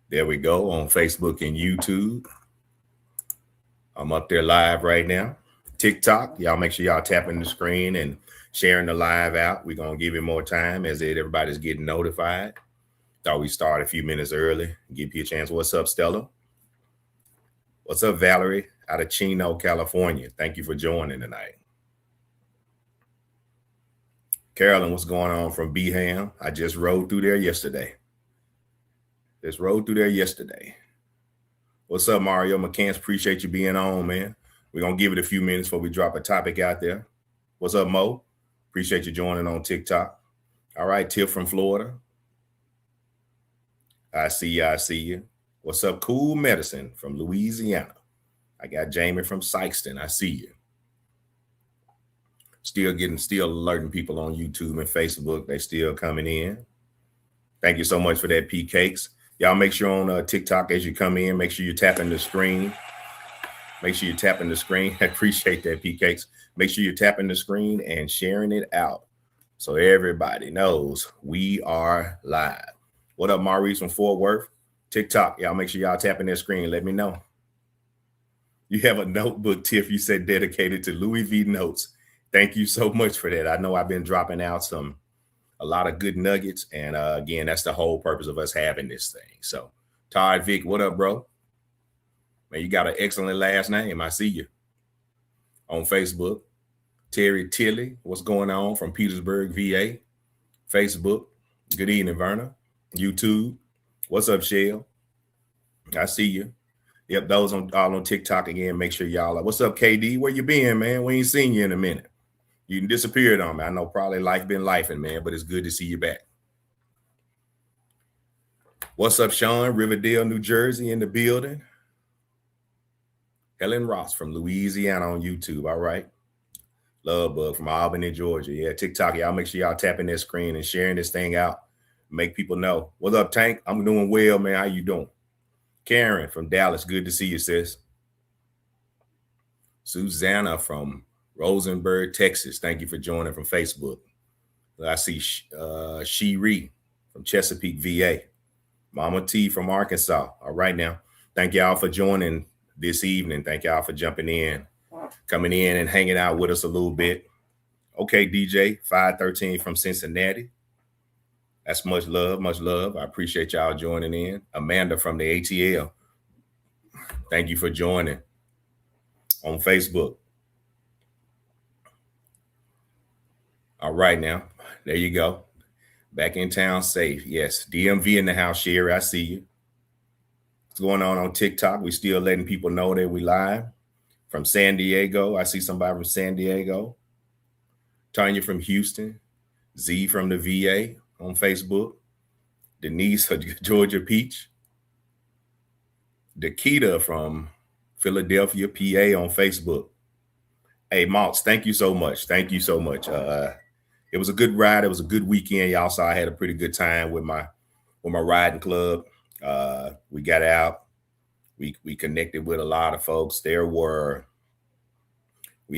There we go on Facebook and YouTube. I'm up there live right now. TikTok, y'all make sure y'all tapping the screen and sharing the live out. We're gonna give you more time as everybody's getting notified. Thought we start a few minutes early. Give you a chance. What's up, Stella? What's up, Valerie? Out of Chino, California. Thank you for joining tonight. Carolyn, what's going on from Beham? I just rode through there yesterday. What's up, Mario McCants? Appreciate you being on, man. We're going to give it a few minutes before we drop a topic out there. What's up, Mo? Appreciate you joining on TikTok. All right, Tiff from Florida. I see you. What's up, Cool Medicine from Louisiana? I got Jamie from Sykeston. I see you. Still alerting people on YouTube and Facebook. They still coming in. Thank you so much for that, P Cakes. Y'all make sure on TikTok as you come in, make sure you're tapping the screen. I appreciate that, P Cakes. Make sure you're tapping the screen and sharing it out so everybody knows we are live. What up, Maurice from Fort Worth? TikTok, y'all make sure y'all tapping that screen. Let me know. You have a notebook, Tiff, you said dedicated to Louis V notes. Thank you so much for that. I know I've been dropping out a lot of good nuggets. And again, that's the whole purpose of us having this thing. So Todd Vick, what up, bro? Man, you got an excellent last name. I see you on Facebook. Terry Tilley, what's going on from Petersburg, VA? Facebook. Good evening, Verna. YouTube. What's up, Shell? I see you. Yep, those all on TikTok again. Make sure y'all. What's up, KD? Where you been, man? We ain't seen you in a minute. You disappeared on me. I know probably life been lifing, man, but it's good to see you back. What's up, Sean? Riverdale, New Jersey in the building. Helen Ross from Louisiana on YouTube. All right. Love Bug from Albany, Georgia. Yeah, TikTok. Y'all make sure y'all tapping that screen and sharing this thing out. Make people know. What's up, Tank? I'm doing well, man. How you doing? Karen from Dallas. Good to see you, sis. Susanna from Rosenberg, Texas. Thank you for joining from Facebook. I see Shiri from Chesapeake, VA. Mama T from Arkansas. All right now. Thank y'all for joining this evening. Thank y'all for jumping in, coming in and hanging out with us a little bit. Okay, DJ 513 from Cincinnati. That's much love, much love. I appreciate y'all joining in. Amanda from the ATL. Thank you for joining on Facebook. All right now. There you go. Back in town safe. Yes. DMV in the house, Sherry. I see you. What's going on TikTok? We still letting people know that we live. From San Diego. I see somebody from San Diego. Tanya from Houston. Z from the VA on Facebook. Denise, Georgia Peach. Dakita from Philadelphia, PA on Facebook. Hey, Maltz, thank you so much. Thank you so much. It was a good ride. It was a good weekend. Y'all saw I had a pretty good time with my riding club. We got out. We connected with a lot of folks. We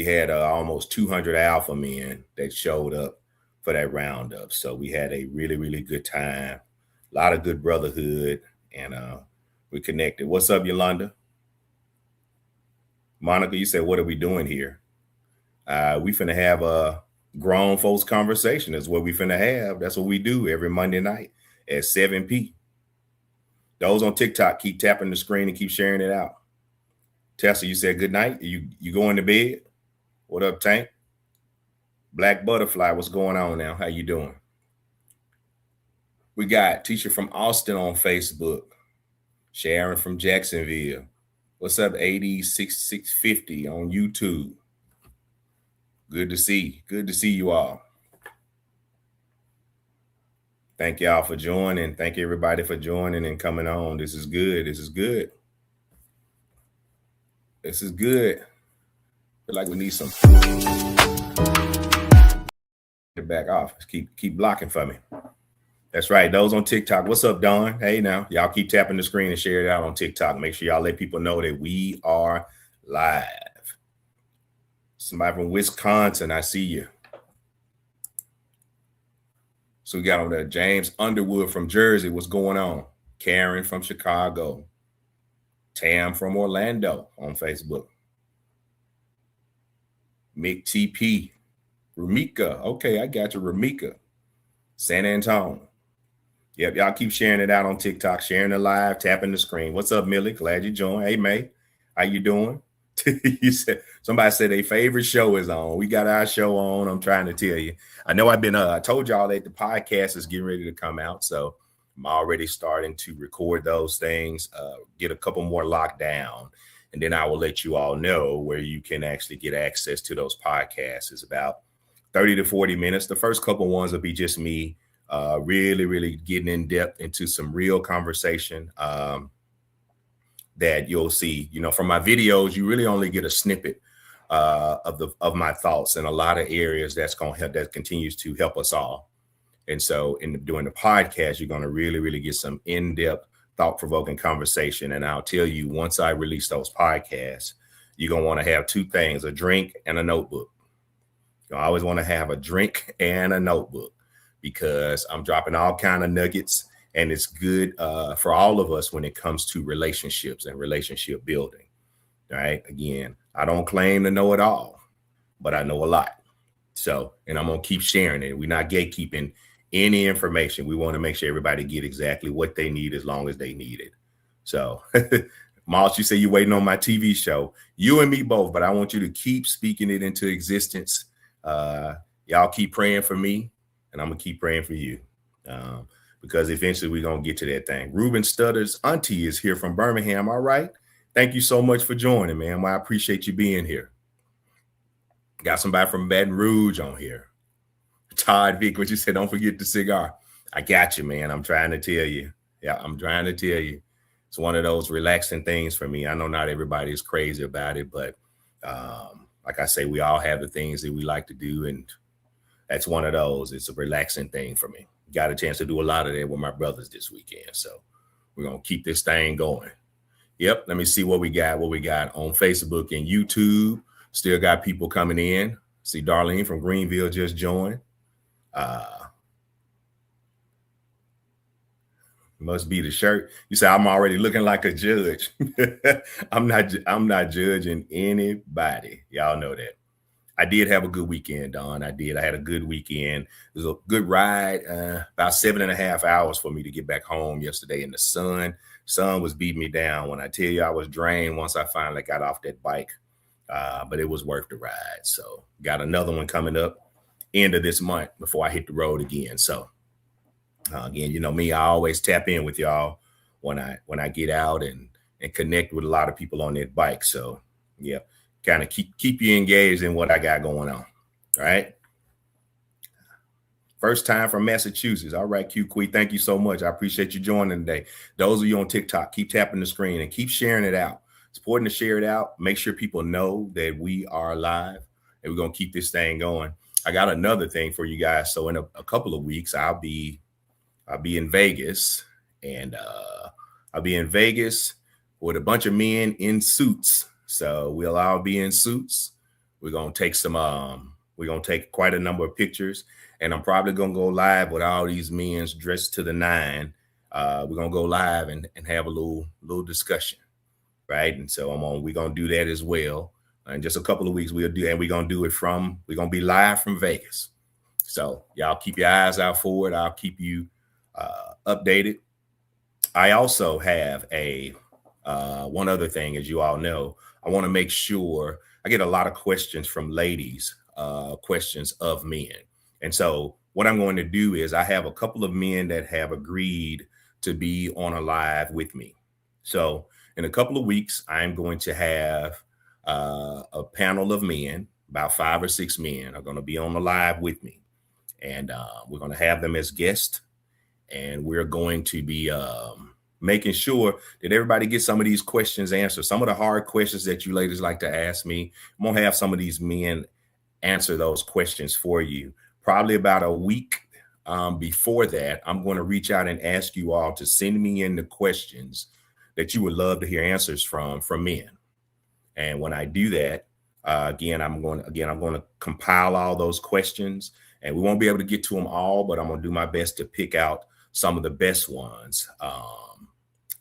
had almost 200 alpha men that showed up for that roundup. So we had a really, really good time. A lot of good brotherhood, and we connected. What's up, Yolanda? Monica, you said, what are we doing here? We finna have a grown folks conversation. That's what we finna have. That's what we do every Monday night at 7 p. Those on TikTok, keep tapping the screen and keep sharing it out. Tessa, you said good night. You going to bed? What up, Tank? Black Butterfly, what's going on now? How you doing? We got teacher from Austin on Facebook. Sharon from Jacksonville. What's up, 86650 on YouTube? Good to see. Good to see you all. Thank y'all for joining. Thank everybody for joining and coming on. This is good. This is good. This is good. I feel like we need some. Get back off. Keep blocking for me. That's right. Those on TikTok. What's up, Don? Hey, now. Y'all keep tapping the screen and share it out on TikTok. Make sure y'all let people know that we are live. Somebody from Wisconsin, I see you. So we got on there James Underwood from Jersey. What's going on? Karen from Chicago, Tam from Orlando on Facebook, Mick TP, Ramika. Okay, I got you, Ramika, San Antonio. Yep, y'all keep sharing it out on TikTok, sharing the live, tapping the screen. What's up, Millie? Glad you joined. Hey, May, how you doing? You said somebody said their favorite show is on. We got our show on. I'm trying to tell you. I know I've been. I told y'all that the podcast is getting ready to come out, so I'm already starting to record those things. Get a couple more locked down, and then I will let you all know where you can actually get access to those podcasts. It's about 30 to 40 minutes. The first couple ones will be just me. Really getting in depth into some real conversation that you'll see, from my videos. You really only get a snippet of my thoughts in a lot of areas that's going to help, that continues to help us all. And so doing the podcast, you're going to really get some in-depth, thought-provoking conversation. And I'll tell you, once I release those podcasts, you're going to want to have two things, a drink and a notebook. You always want to have a drink and a notebook, because I'm dropping all kind of nuggets, and it's good for all of us when it comes to relationships and relationship building. All right. Again, I don't claim to know it all, but I know a lot. So, and I'm going to keep sharing it. We're not gatekeeping any information. We want to make sure everybody get exactly what they need as long as they need it. So, Moss, you say you're waiting on my TV show. You and me both, but I want you to keep speaking it into existence. Y'all keep praying for me, and I'm going to keep praying for you, because eventually we're going to get to that thing. Ruben Studders' auntie is here from Birmingham. All right. Thank you so much for joining, man. Well, I appreciate you being here. Got somebody from Baton Rouge on here. Todd Vick, what you said, don't forget the cigar. I got you, man. I'm trying to tell you. Yeah, I'm trying to tell you. It's one of those relaxing things for me. I know not everybody is crazy about it, but like I say, we all have the things that we like to do, and that's one of those. It's a relaxing thing for me. Got a chance to do a lot of that with my brothers this weekend. So we're going to keep this thing going. Yep. Let me see what we got on Facebook and YouTube. Still got people coming in. See Darlene from Greenville just joined. Must be the shirt. You say I'm already looking like a judge. I'm not judging anybody. Y'all know that. I did have a good weekend, Don. I had a good weekend. It was a good ride, about 7.5 hours for me to get back home yesterday in the sun. Sun was beating me down. When I tell you I was drained once I finally got off that bike, but it was worth the ride. So got another one coming up end of this month before I hit the road again. So again, you know me, I always tap in with y'all when I get out and connect with a lot of people on that bike. So yeah. Kind of keep you engaged in what I got going on. All right. First time from Massachusetts. All right, QQ. Thank you so much. I appreciate you joining today. Those of you on TikTok, keep tapping the screen and keep sharing it out. It's important to share it out. Make sure people know that we are live, and we're going to keep this thing going. I got another thing for you guys. So in a couple of weeks, I'll be in Vegas, and I'll be in Vegas with a bunch of men in suits. So we'll all be in suits. We're going to take quite a number of pictures, and I'm probably going to go live with all these men dressed to the nine. We're going to go live and have a little discussion. Right. And so we're going to do that as well. In just a couple of weeks, we're going to do it we're going to be live from Vegas. So y'all keep your eyes out for it. I'll keep you updated. I also have one other thing, as you all know. I want to make sure I get a lot of questions from ladies, questions of men. And so what I'm going to do is I have a couple of men that have agreed to be on a live with me. So in a couple of weeks, I'm going to have a panel of men, about 5 or 6 men are going to be on the live with me. And we're going to have them as guests. And we're going to be making sure that everybody gets some of these questions answered. Some of the hard questions that you ladies like to ask me, I'm going to have some of these men answer those questions for you. Probably about a week before that, I'm going to reach out and ask you all to send me in the questions that you would love to hear answers from men. And when I do that, again, I'm going to compile all those questions, and we won't be able to get to them all, but I'm going to do my best to pick out some of the best ones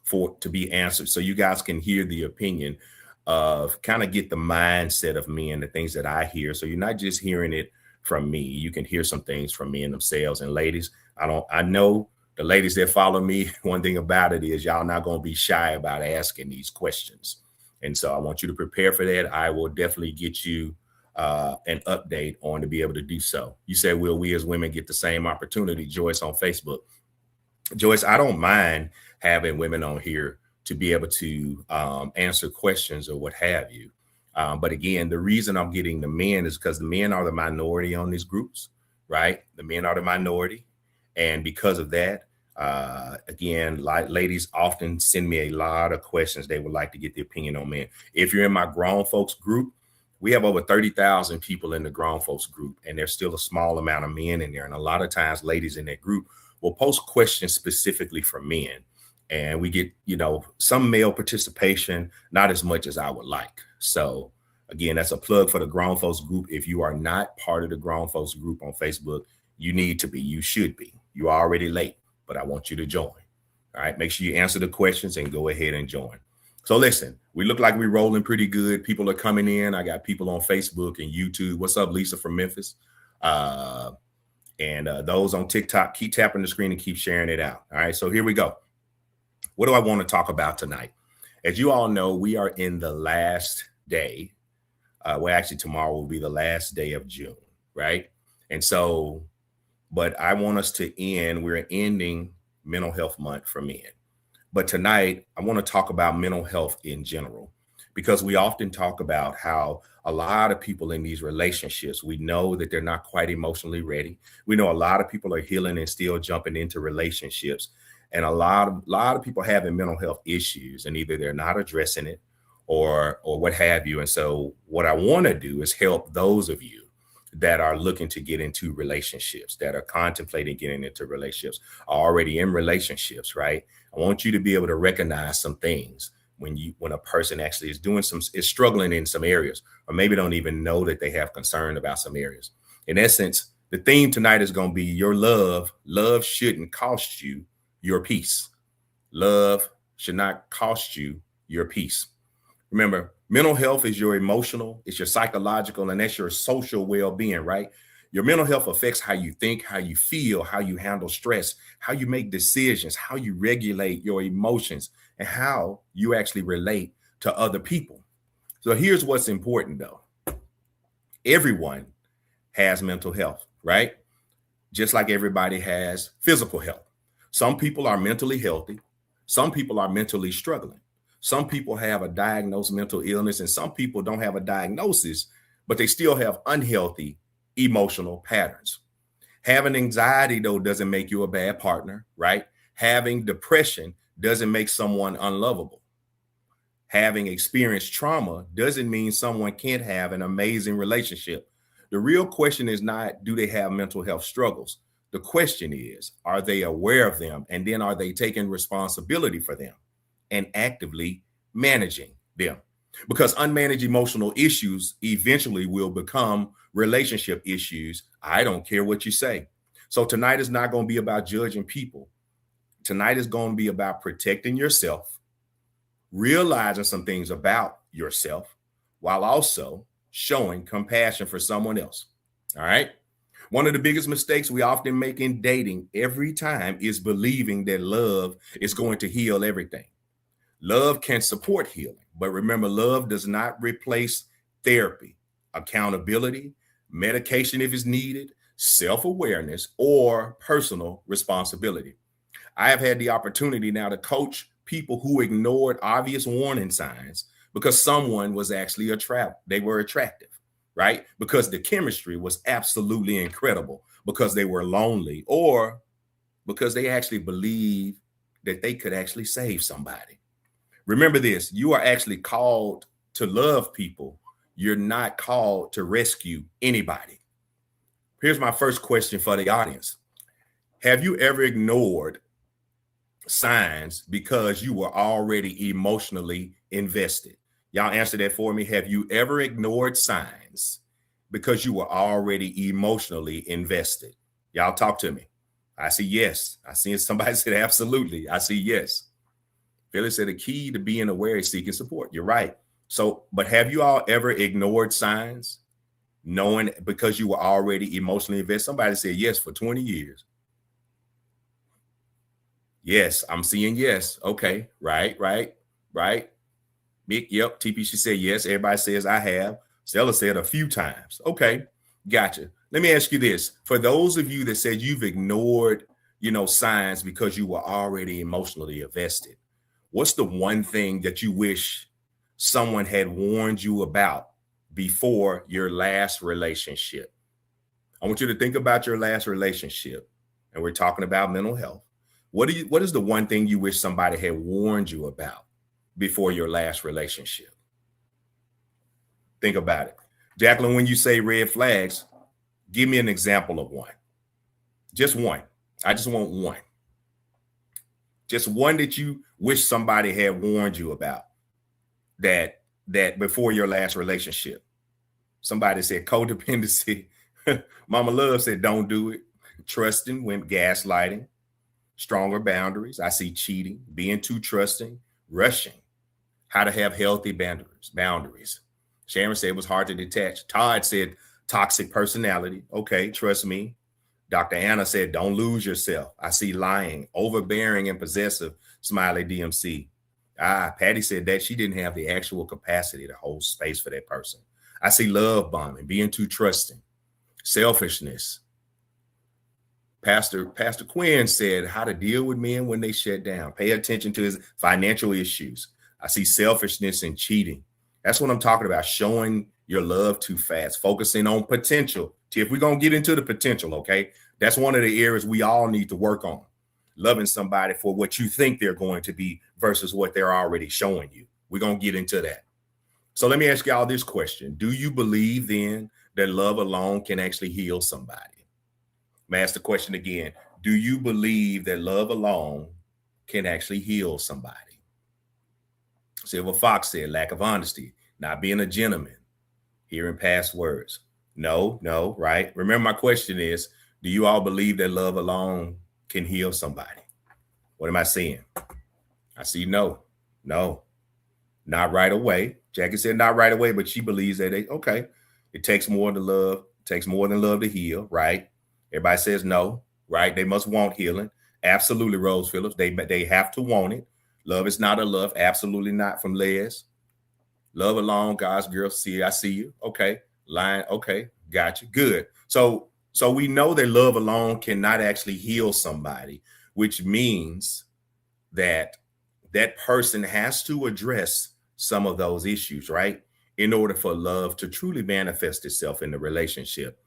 for to be answered, so you guys can hear the opinion of kind of get the mindset of men, the things that I hear. So you're not just hearing it from me. You can hear some things from men themselves. And ladies, I know the ladies that follow me, one thing about it is y'all not going to be shy about asking these questions. And so I want you to prepare for that. I will definitely get you an update on to be able to do so. You said, will we as women get the same opportunity, Joyce, on Facebook? Joyce, I don't mind having women on here to be able to answer questions or what have you. But again, the reason I'm getting the men is because the men are the minority on these groups, right? The men are the minority. And because of that, again, like ladies often send me a lot of questions. They would like to get the opinion on men. If you're in my grown folks group, we have over 30,000 people in the grown folks group, and there's still a small amount of men in there. And a lot of times ladies in that group will post questions specifically for men. And we get, some male participation, not as much as I would like. So again, that's a plug for the grown folks group. If you are not part of the grown folks group on Facebook, you need to be, you should be. You're already late, but I want you to join. All right. Make sure you answer the questions and go ahead and join. So listen, we look like we're rolling pretty good. People are coming in. I got people on Facebook and YouTube. What's up, Lisa from Memphis? And those on TikTok, keep tapping the screen and keep sharing it out. All right. So here we go. What do I want to talk about tonight? As you all know, we are in the last day. Well, actually, tomorrow will be the last day of June, right? And so, but I want us to we're ending Mental Health Month for men. But tonight, I want to talk about mental health in general, because we often talk about how a lot of people in these relationships, we know that they're not quite emotionally ready. We know a lot of people are healing and still jumping into relationships. And a lot of people having mental health issues, and either they're not addressing it or what have you. And so what I want to do is help those of you that are looking to get into relationships, that are contemplating getting into relationships, are already in relationships, right? I want you to be able to recognize some things when a person actually is struggling in some areas, or maybe don't even know that they have concern about some areas. In essence, the theme tonight is going to be your love. Love shouldn't cost you your peace. Love should not cost you your peace. Remember, mental health is your emotional, it's your psychological, and that's your social well-being, right? Your mental health affects how you think, how you feel, how you handle stress, how you make decisions, how you regulate your emotions, and how you actually relate to other people. So here's what's important, though. Everyone has mental health, right? Just like everybody has physical health. Some people are mentally healthy. Some people are mentally struggling. Some people have a diagnosed mental illness, and some people don't have a diagnosis, but they still have unhealthy emotional patterns. Having anxiety, though, doesn't make you a bad partner, right? Having depression doesn't make someone unlovable. Having experienced trauma doesn't mean someone can't have an amazing relationship. The real question is not, do they have mental health struggles? The question is, are they aware of them? And then are they taking responsibility for them and actively managing them? Because unmanaged emotional issues eventually will become relationship issues. I don't care what you say. So tonight is not going to be about judging people. Tonight is going to be about protecting yourself, realizing some things about yourself, while also showing compassion for someone else. All right. One of the biggest mistakes we often make in dating every time is believing that love is going to heal everything. Love can support healing, but remember, love does not replace therapy, accountability, medication if it's needed, self-awareness, or personal responsibility. I have had the opportunity now to coach people who ignored obvious warning signs because someone was actually they were attractive. Right? Because the chemistry was absolutely incredible, because they were lonely, or because they actually believed that they could actually save somebody. Remember this, you are actually called to love people. You're not called to rescue anybody. Here's my first question for the audience. Have you ever ignored signs because you were already emotionally invested? Y'all answer that for me. Have you ever ignored signs because you were already emotionally invested? Y'all talk to me. I see yes. I see somebody said absolutely. I see yes. Phyllis said the key to being aware is seeking support. You're right. So, but have you all ever ignored signs knowing because you were already emotionally invested? Somebody said yes for 20 years. Yes, I'm seeing yes. Okay, right. Mick, yep. TP, she said yes. Everybody says I have. Stella said a few times. Okay, gotcha. Let me ask you this. For those of you that said you've ignored, signs because you were already emotionally invested, what's the one thing that you wish someone had warned you about before your last relationship? I want you to think about your last relationship, and we're talking about mental health. What is the one thing you wish somebody had warned you about before your last relationship? Think about it. Jacqueline, when you say red flags, give me an example of one. Just one. I just want one. Just one that you wish somebody had warned you about that before your last relationship. Somebody said codependency. Mama Love said don't do it. Trusting, went gaslighting, stronger boundaries. I see cheating, being too trusting, rushing. How to have healthy boundaries. Sharon said it was hard to detach. Todd said toxic personality. Okay, trust me. Dr. Anna said don't lose yourself. I see lying, overbearing, and possessive. Smiley DMC. Patty said that she didn't have the actual capacity to hold space for that person. I see love bombing, being too trusting, selfishness. Pastor Quinn said how to deal with men when they shut down. Pay attention to his financial issues. I see selfishness and cheating. That's what I'm talking about. Showing your love too fast, focusing on potential. If we're going to get into the potential, okay, that's one of the areas we all need to work on. Loving somebody for what you think they're going to be versus what they're already showing you. We're going to get into that. So let me ask y'all this question. Do you believe then that love alone can actually heal somebody? I'm going to ask the question again. Do you believe that love alone can actually heal somebody? Silver Fox said lack of honesty, not being a gentleman, hearing past words. No, right? Remember my question is, do you all believe that love alone can heal somebody? What am I seeing? I see no, not right away. Jackie said not right away, but she believes that it takes more than love, to heal, right? Everybody says no, right? They must want healing. Absolutely, Rose Phillips. They have to want it. Love is not a love. Absolutely not, from Les. Love alone, God's girl. See, I see you. Okay. Line. Okay. Got you. Good. So we know that love alone cannot actually heal somebody, which means that person has to address some of those issues, right? In order for love to truly manifest itself in the relationship.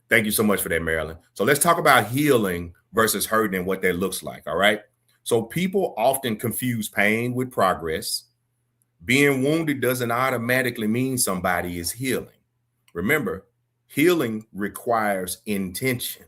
Thank you so much for that, Marilyn. So let's talk about healing versus hurting and what that looks like. All right. So people often confuse pain with progress. Being wounded doesn't automatically mean somebody is healing. Remember, healing requires intention,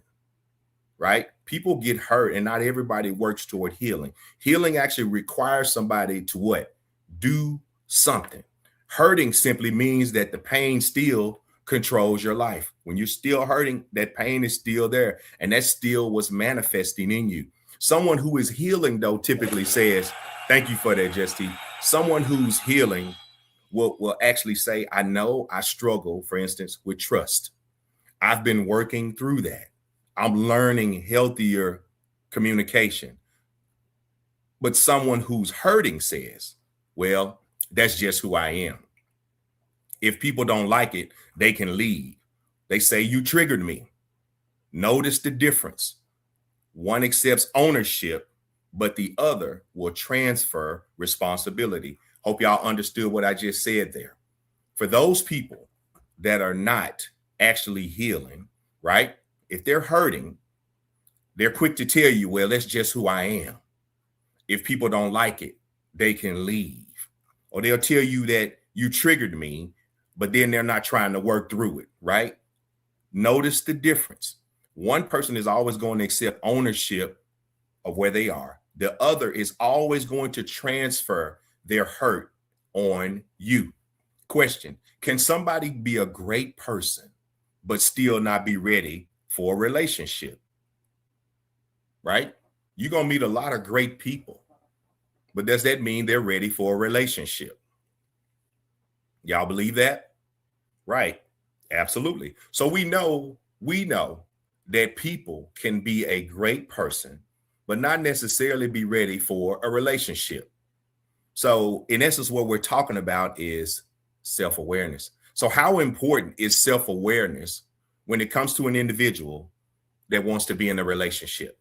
right? People get hurt and not everybody works toward healing. Healing actually requires somebody to what? Do something. Hurting simply means that the pain still controls your life. When you're still hurting, that pain is still there, and that's still what's manifesting in you. Someone who is healing, though, typically says, thank you for that, Justy. Someone who's healing will actually say, I know I struggle, for instance, with trust. I've been working through that. I'm learning healthier communication. But someone who's hurting says, well, that's just who I am. If people don't like it, they can leave. They say, you triggered me. Notice the difference. One accepts ownership, but the other will transfer responsibility. Hope y'all understood what I just said there. For those people that are not actually healing, right? If they're hurting, they're quick to tell you, well, that's just who I am. If people don't like it, they can leave. Or they'll tell you that you triggered me, but then they're not trying to work through it, right? Notice the difference. One person is always going to accept ownership of where they are. The other is always going to transfer their hurt on you. Question: can somebody be a great person but still not be ready for a relationship? Right? You're going to meet a lot of great people, But does that mean they're ready for a relationship? Y'all believe that? Right. Absolutely. So we know that people can be a great person, but not necessarily be ready for a relationship. So in essence, what we're talking about is self-awareness. So how important is self-awareness when it comes to an individual that wants to be in a relationship?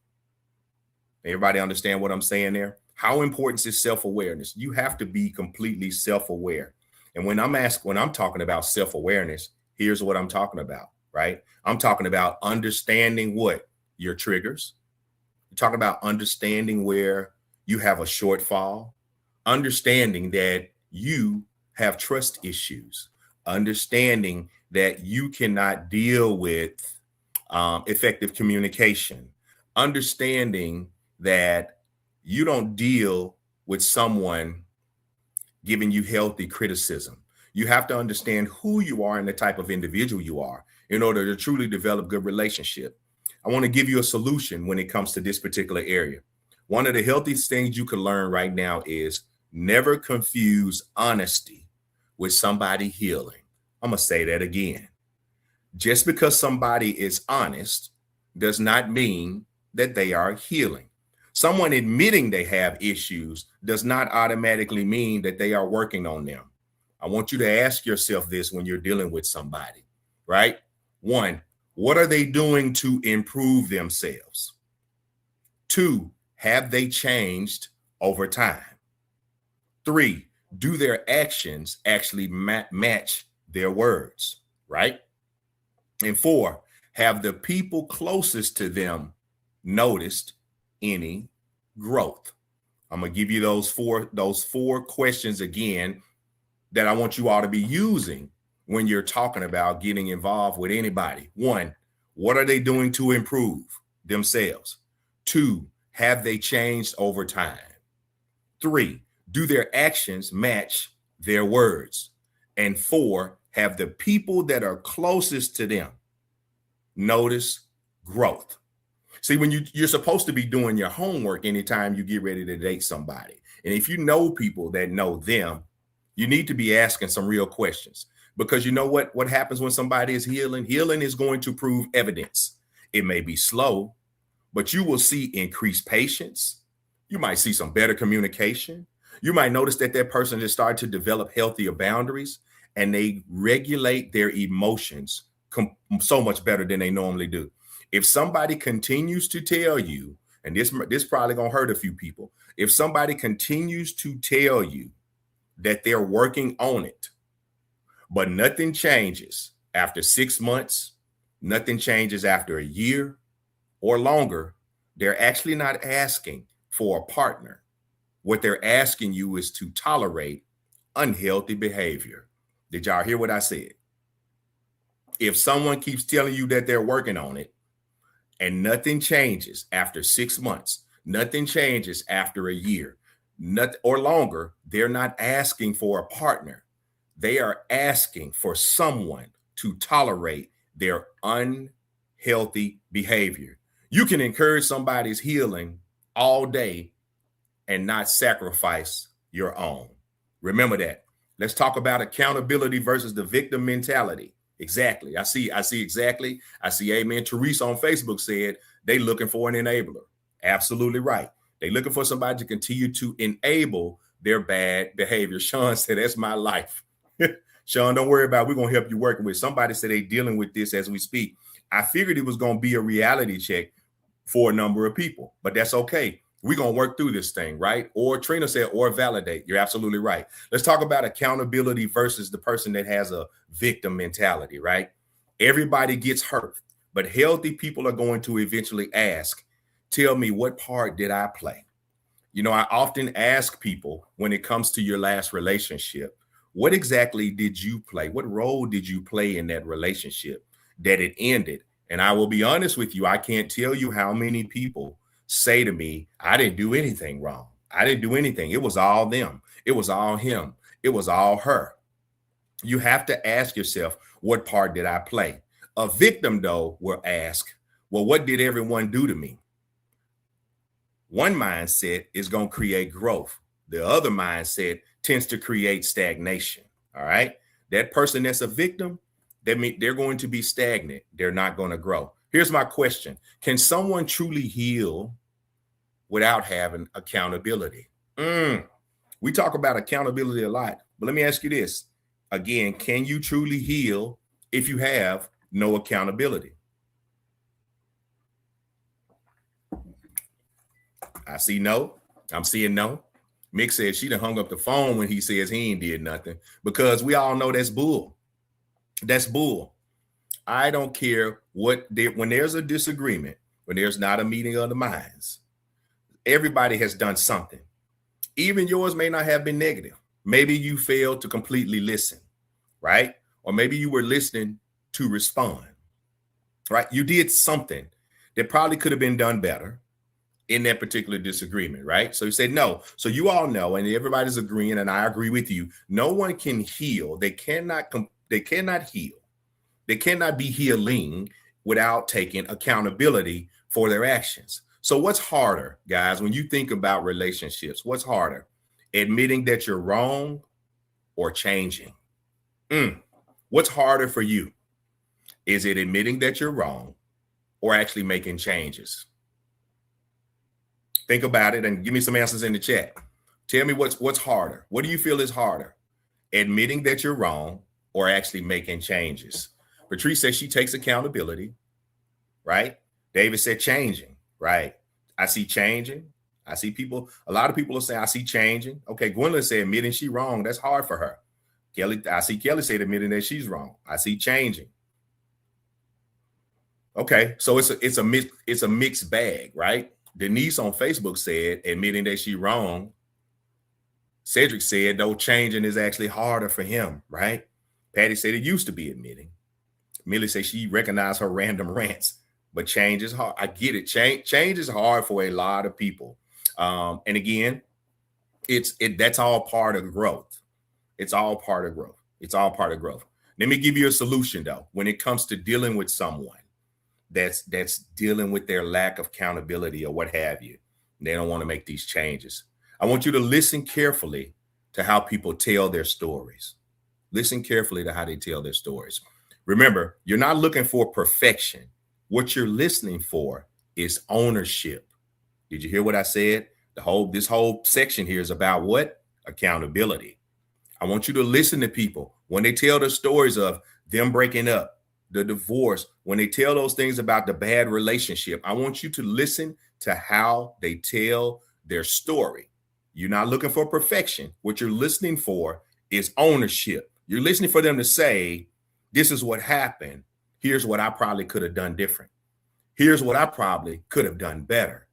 Everybody understand what I'm saying there? How important is self-awareness? You have to be completely self-aware. And when I'm talking about self-awareness, here's what I'm talking about, right? I'm talking about understanding what your triggers. You're talking about understanding where you have a shortfall, understanding that you have trust issues, understanding that you cannot deal with effective communication, understanding that you don't deal with someone giving you healthy criticism. You have to understand who you are and the type of individual you are in order to truly develop good relationship. I want to give you a solution when it comes to this particular area. One of the healthiest things you can learn right now is never confuse honesty with somebody healing. I'm going to say that again. Just because somebody is honest does not mean that they are healing. Someone admitting they have issues does not automatically mean that they are working on them. I want you to ask yourself this when you're dealing with somebody, right? One, what are they doing to improve themselves? Two, have they changed over time? Three, do their actions actually match their words, right? And four, have the people closest to them noticed any growth? I'm gonna give you those four questions again that I want you all to be using when you're talking about getting involved with anybody. One, what are they doing to improve themselves? Two, have they changed over time? Three, do their actions match their words? And four, have the people that are closest to them notice growth? See, when you're supposed to be doing your homework anytime you get ready to date somebody. And if you know people that know them, you need to be asking some real questions, because you know what happens when somebody is healing? Healing is going to prove evidence. It may be slow, but you will see increased patience. You might see some better communication. You might notice that that person has started to develop healthier boundaries, and they regulate their emotions so much better than they normally do. If somebody continues to tell you, and this probably gonna hurt a few people, if somebody continues to tell you that they're working on it, but nothing changes after 6 months, nothing changes after a year or longer, they're actually not asking for a partner. What they're asking you is to tolerate unhealthy behavior. Did y'all hear what I said? If someone keeps telling you that they're working on it and nothing changes after 6 months, nothing changes after a year, or longer, they're not asking for a partner. They are asking for someone to tolerate their unhealthy behavior. You can encourage somebody's healing all day and not sacrifice your own. Remember that. Let's talk about accountability versus the victim mentality. Exactly. I see exactly. I see amen. Teresa on Facebook said they looking for an enabler. Absolutely right. They looking for somebody to continue to enable their bad behavior. Sean said, that's my life. Sean, don't worry about it. We're going to help you working with. Somebody said they dealing with this as we speak. I figured it was going to be a reality check for a number of people, but that's okay. We're going to work through this thing, right? Or Trina said, or validate. You're absolutely right. Let's talk about accountability versus the person that has a victim mentality, right? Everybody gets hurt, but healthy people are going to eventually ask, tell me, what part did I play? You know, I often ask people when it comes to your last relationship, what exactly did you play? What role did you play in that relationship that it ended? And I will be honest with you, I can't tell you how many people say to me, I didn't do anything wrong. I didn't do anything. It was all them. It was all him. It was all her. You have to ask yourself, what part did I play? A victim, though, will ask, well, what did everyone do to me? One mindset is going to create growth. The other mindset tends to create stagnation. All right. That person that's a victim, that means they're going to be stagnant. They're not going to grow. Here's my question. Can someone truly heal without having accountability? We talk about accountability a lot, but let me ask you this. Again, can you truly heal if you have no accountability? I see no. I'm seeing no. Mick said she done hung up the phone when he says he ain't did nothing, because we all know that's bull. That's bull. I don't care when there's a disagreement, when there's not a meeting of the minds, everybody has done something. Even yours may not have been negative. Maybe you failed to completely listen, right? Or maybe you were listening to respond, right? You did something that probably could have been done better in that particular disagreement, right? So you said no. So you all know, and everybody's agreeing, and I agree with you. No one can heal. They cannot heal. They cannot be healing without taking accountability for their actions. So what's harder, guys, when you think about relationships? What's harder? Admitting that you're wrong or changing? What's harder for you? Is it admitting that you're wrong or actually making changes? Think about it and give me some answers in the chat. Tell me what's harder. What do you feel is harder? Admitting that you're wrong or actually making changes? Patrice says she takes accountability, right? David said changing, right? I see changing. I see people, a lot of people are saying, I see changing. Okay, Gwendolyn said admitting she's wrong. That's hard for her. I see Kelly said admitting that she's wrong. I see changing. Okay, so it's a mixed bag, right? Denise on Facebook said admitting that she's wrong. Cedric said, though, changing is actually harder for him, right? Patty said it used to be admitting. Millie said she recognized her random rants, but change is hard. I get it. Change is hard for a lot of people. And again, that's all part of growth. It's all part of growth. It's all part of growth. Let me give you a solution, though, when it comes to dealing with someone that's dealing with their lack of accountability or what have you. They don't want to make these changes. I want you to listen carefully to how people tell their stories. Listen carefully to how they tell their stories. Remember, you're not looking for perfection. What you're listening for is ownership. Did you hear what I said? This whole section here is about what? Accountability. I want you to listen to people when they tell the stories of them breaking up, the divorce, when they tell those things about the bad relationship. I want you to listen to how they tell their story. You're not looking for perfection. What you're listening for is ownership. You're listening for them to say, this is what happened. Here's what I probably could have done different. Here's what I probably could have done better.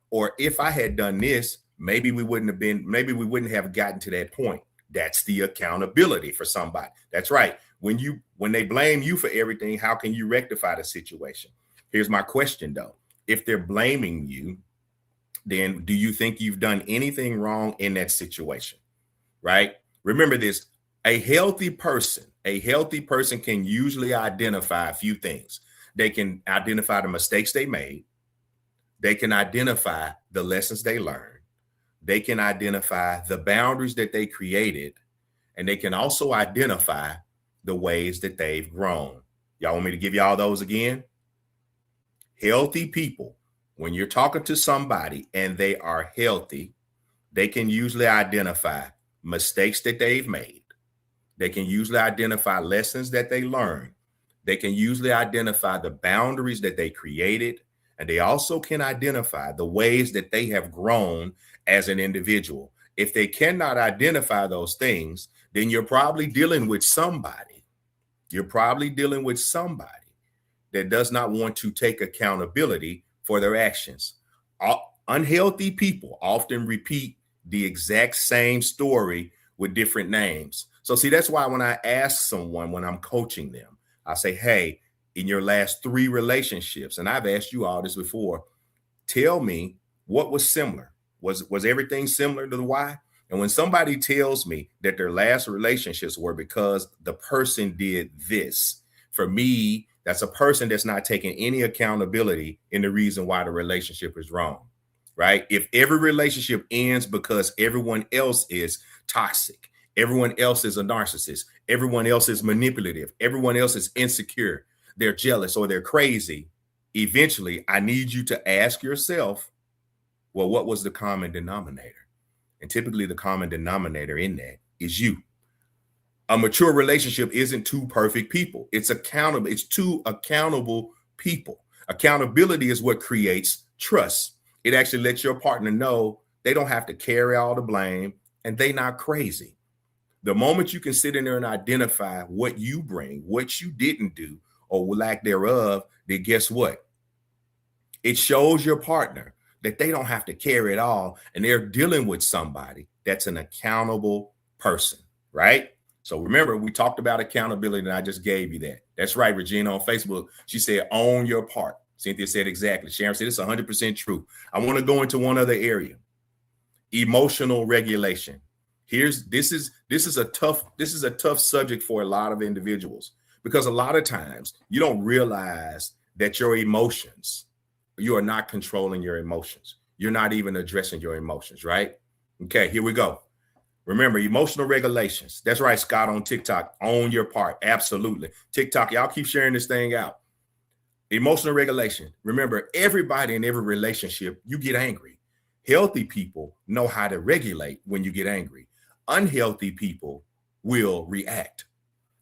Or if I had done this, maybe we wouldn't have gotten to that point. That's the accountability for somebody. That's right. When they blame you for everything, how can you rectify the situation? Here's my question, though. If they're blaming you, then do you think you've done anything wrong in that situation? Right? Remember this, a healthy person can usually identify a few things. They can identify the mistakes they made. They can identify the lessons they learned. They can identify the boundaries that they created. And they can also identify the ways that they've grown. Y'all want me to give y'all those again? Healthy people, when you're talking to somebody and they are healthy, they can usually identify mistakes that they've made. They can usually identify lessons that they learned. They can usually identify the boundaries that they created. And they also can identify the ways that they have grown as an individual. If they cannot identify those things, then you're probably dealing with somebody. You're probably dealing with somebody that does not want to take accountability for their actions. Unhealthy people often repeat the exact same story with different names. So see, that's why when I ask someone, when I'm coaching them, I say, hey, in your last 3 relationships, and I've asked you all this before, tell me what was similar. Was everything similar to the why? And when somebody tells me that their last relationships were because the person did this, for me, that's a person that's not taking any accountability in the reason why the relationship is wrong, right? If every relationship ends because everyone else is toxic, everyone else is a narcissist, everyone else is manipulative, everyone else is insecure, they're jealous or they're crazy, eventually I need you to ask yourself, well, what was the common denominator? And typically the common denominator in that is you. A mature relationship isn't two perfect people. It's accountable. It's two accountable people. Accountability is what creates trust. It actually lets your partner know they don't have to carry all the blame and they're not crazy. The moment you can sit in there and identify what you bring, what you didn't do, or lack thereof, then guess what? It shows your partner that they don't have to carry it all and they're dealing with somebody that's an accountable person, right? So remember, we talked about accountability and I just gave you that. That's right, Regina on Facebook. She said, own your part. Cynthia said exactly. Sharon said it's 100% true. I want to go into one other area. Emotional regulation. This is a tough subject for a lot of individuals because a lot of times you don't realize that your emotions, you are not controlling your emotions. You're not even addressing your emotions, right? Okay, here we go. Remember, emotional regulations. That's right, Scott on TikTok. Own your part. Absolutely. TikTok, y'all keep sharing this thing out. Emotional regulation. Remember, everybody in every relationship, you get angry. Healthy people know how to regulate when you get angry. Unhealthy people will react.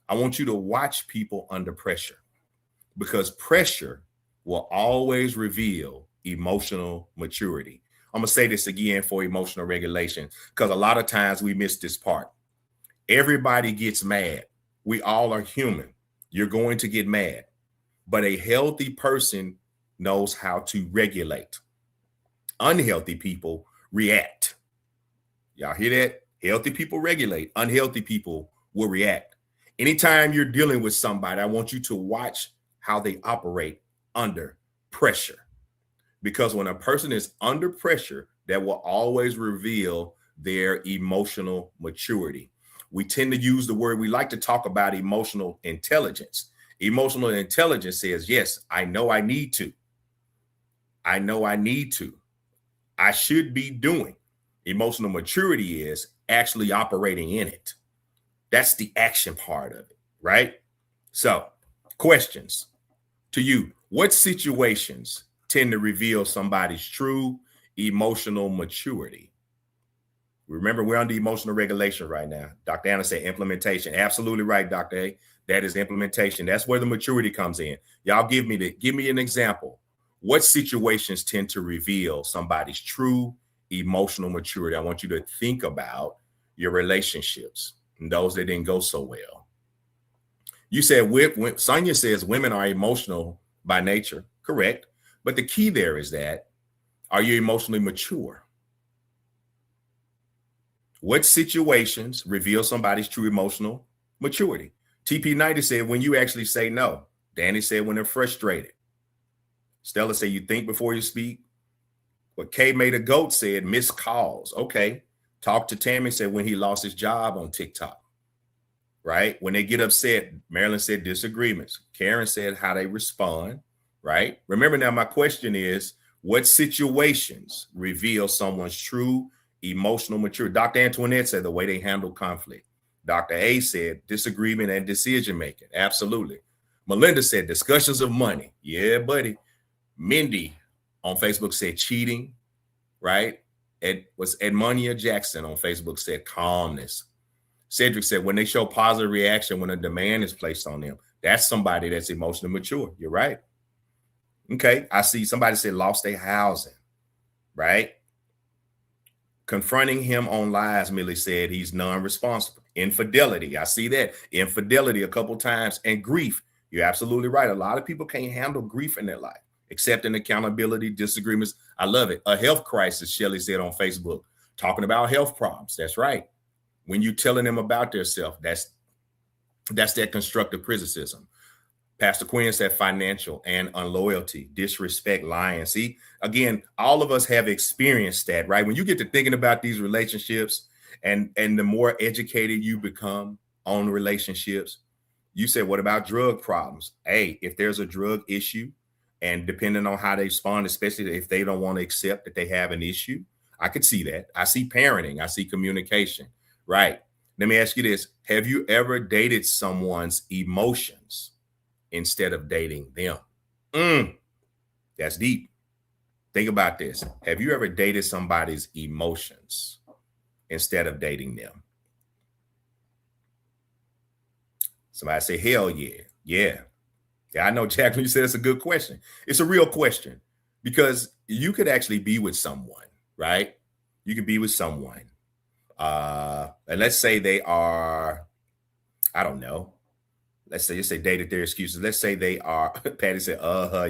I want you to watch people under pressure because pressure will always reveal emotional maturity. I'm going to say this again for emotional regulation because a lot of times we miss this part. Everybody gets mad. We all are human. You're going to get mad, but a healthy person knows how to regulate. Unhealthy people react. Y'all hear that? Healthy people regulate. Unhealthy people will react. Anytime you're dealing with somebody, I want you to watch how they operate under pressure. Because when a person is under pressure, that will always reveal their emotional maturity. We tend to use the word, we like to talk about emotional intelligence. Emotional intelligence says, yes, I know I need to. I know I need to. I should be doing. Emotional maturity is actually operating in it. That's the action part of it, right? So, questions to you. What situations tend to reveal somebody's true emotional maturity? Remember, we're under emotional regulation right now. Dr. Anna said implementation. Absolutely right, Dr. A. That is implementation. That's where the maturity comes in. Y'all give me an example. What situations tend to reveal somebody's true emotional maturity? I want you to think about your relationships and those that didn't go so well. You said, Sonia says women are emotional by nature. Correct. But the key there is that, are you emotionally mature? What situations reveal somebody's true emotional maturity? TP90 said, when you actually say no. Danny said, when they're frustrated. Stella said, you think before you speak. What K Made a Goat said, missed calls. Okay. Talk to Tammy said, when he lost his job on TikTok. Right? When they get upset, Marilyn said disagreements. Karen said how they respond. Right? Remember now, my question is, what situations reveal someone's true emotional maturity? Dr. Antoinette said the way they handle conflict. Dr. A said disagreement and decision making. Absolutely. Melinda said discussions of money. Yeah, buddy. Mindy on Facebook said cheating. Right? Edmonia Jackson on Facebook said calmness. Cedric said when they show positive reaction when a demand is placed on them, that's somebody that's emotionally mature. You're right. Okay. I see somebody said lost their housing, right? Confronting him on lies, Millie said he's non-responsible. Infidelity. I see that. Infidelity a couple times. And grief. You're absolutely right. A lot of people can't handle grief in their life. Accepting accountability, disagreements. I love it. A health crisis, Shelly said on Facebook, talking about health problems. That's right. When you're telling them about themselves, that's that constructive criticism. Pastor Quinn said financial and unloyalty, disrespect, lying. See, again, all of us have experienced that, right? When you get to thinking about these relationships and the more educated you become on relationships, you say, what about drug problems? Hey, if there's a drug issue, And depending on how they respond, especially if they don't want to accept that they have an issue, I could see that. I see parenting, I see communication, right? Let me ask you this. Have you ever dated someone's emotions instead of dating them? That's deep. Think about this. Have you ever dated somebody's emotions instead of dating them? Somebody say, hell yeah. Yeah. Yeah, I know, Jacqueline, you said it's a good question. It's a real question because you could actually be with someone, right? You could be with someone. And let's say they are, I don't know. Let's say dated their excuses. Let's say they are, Patty said,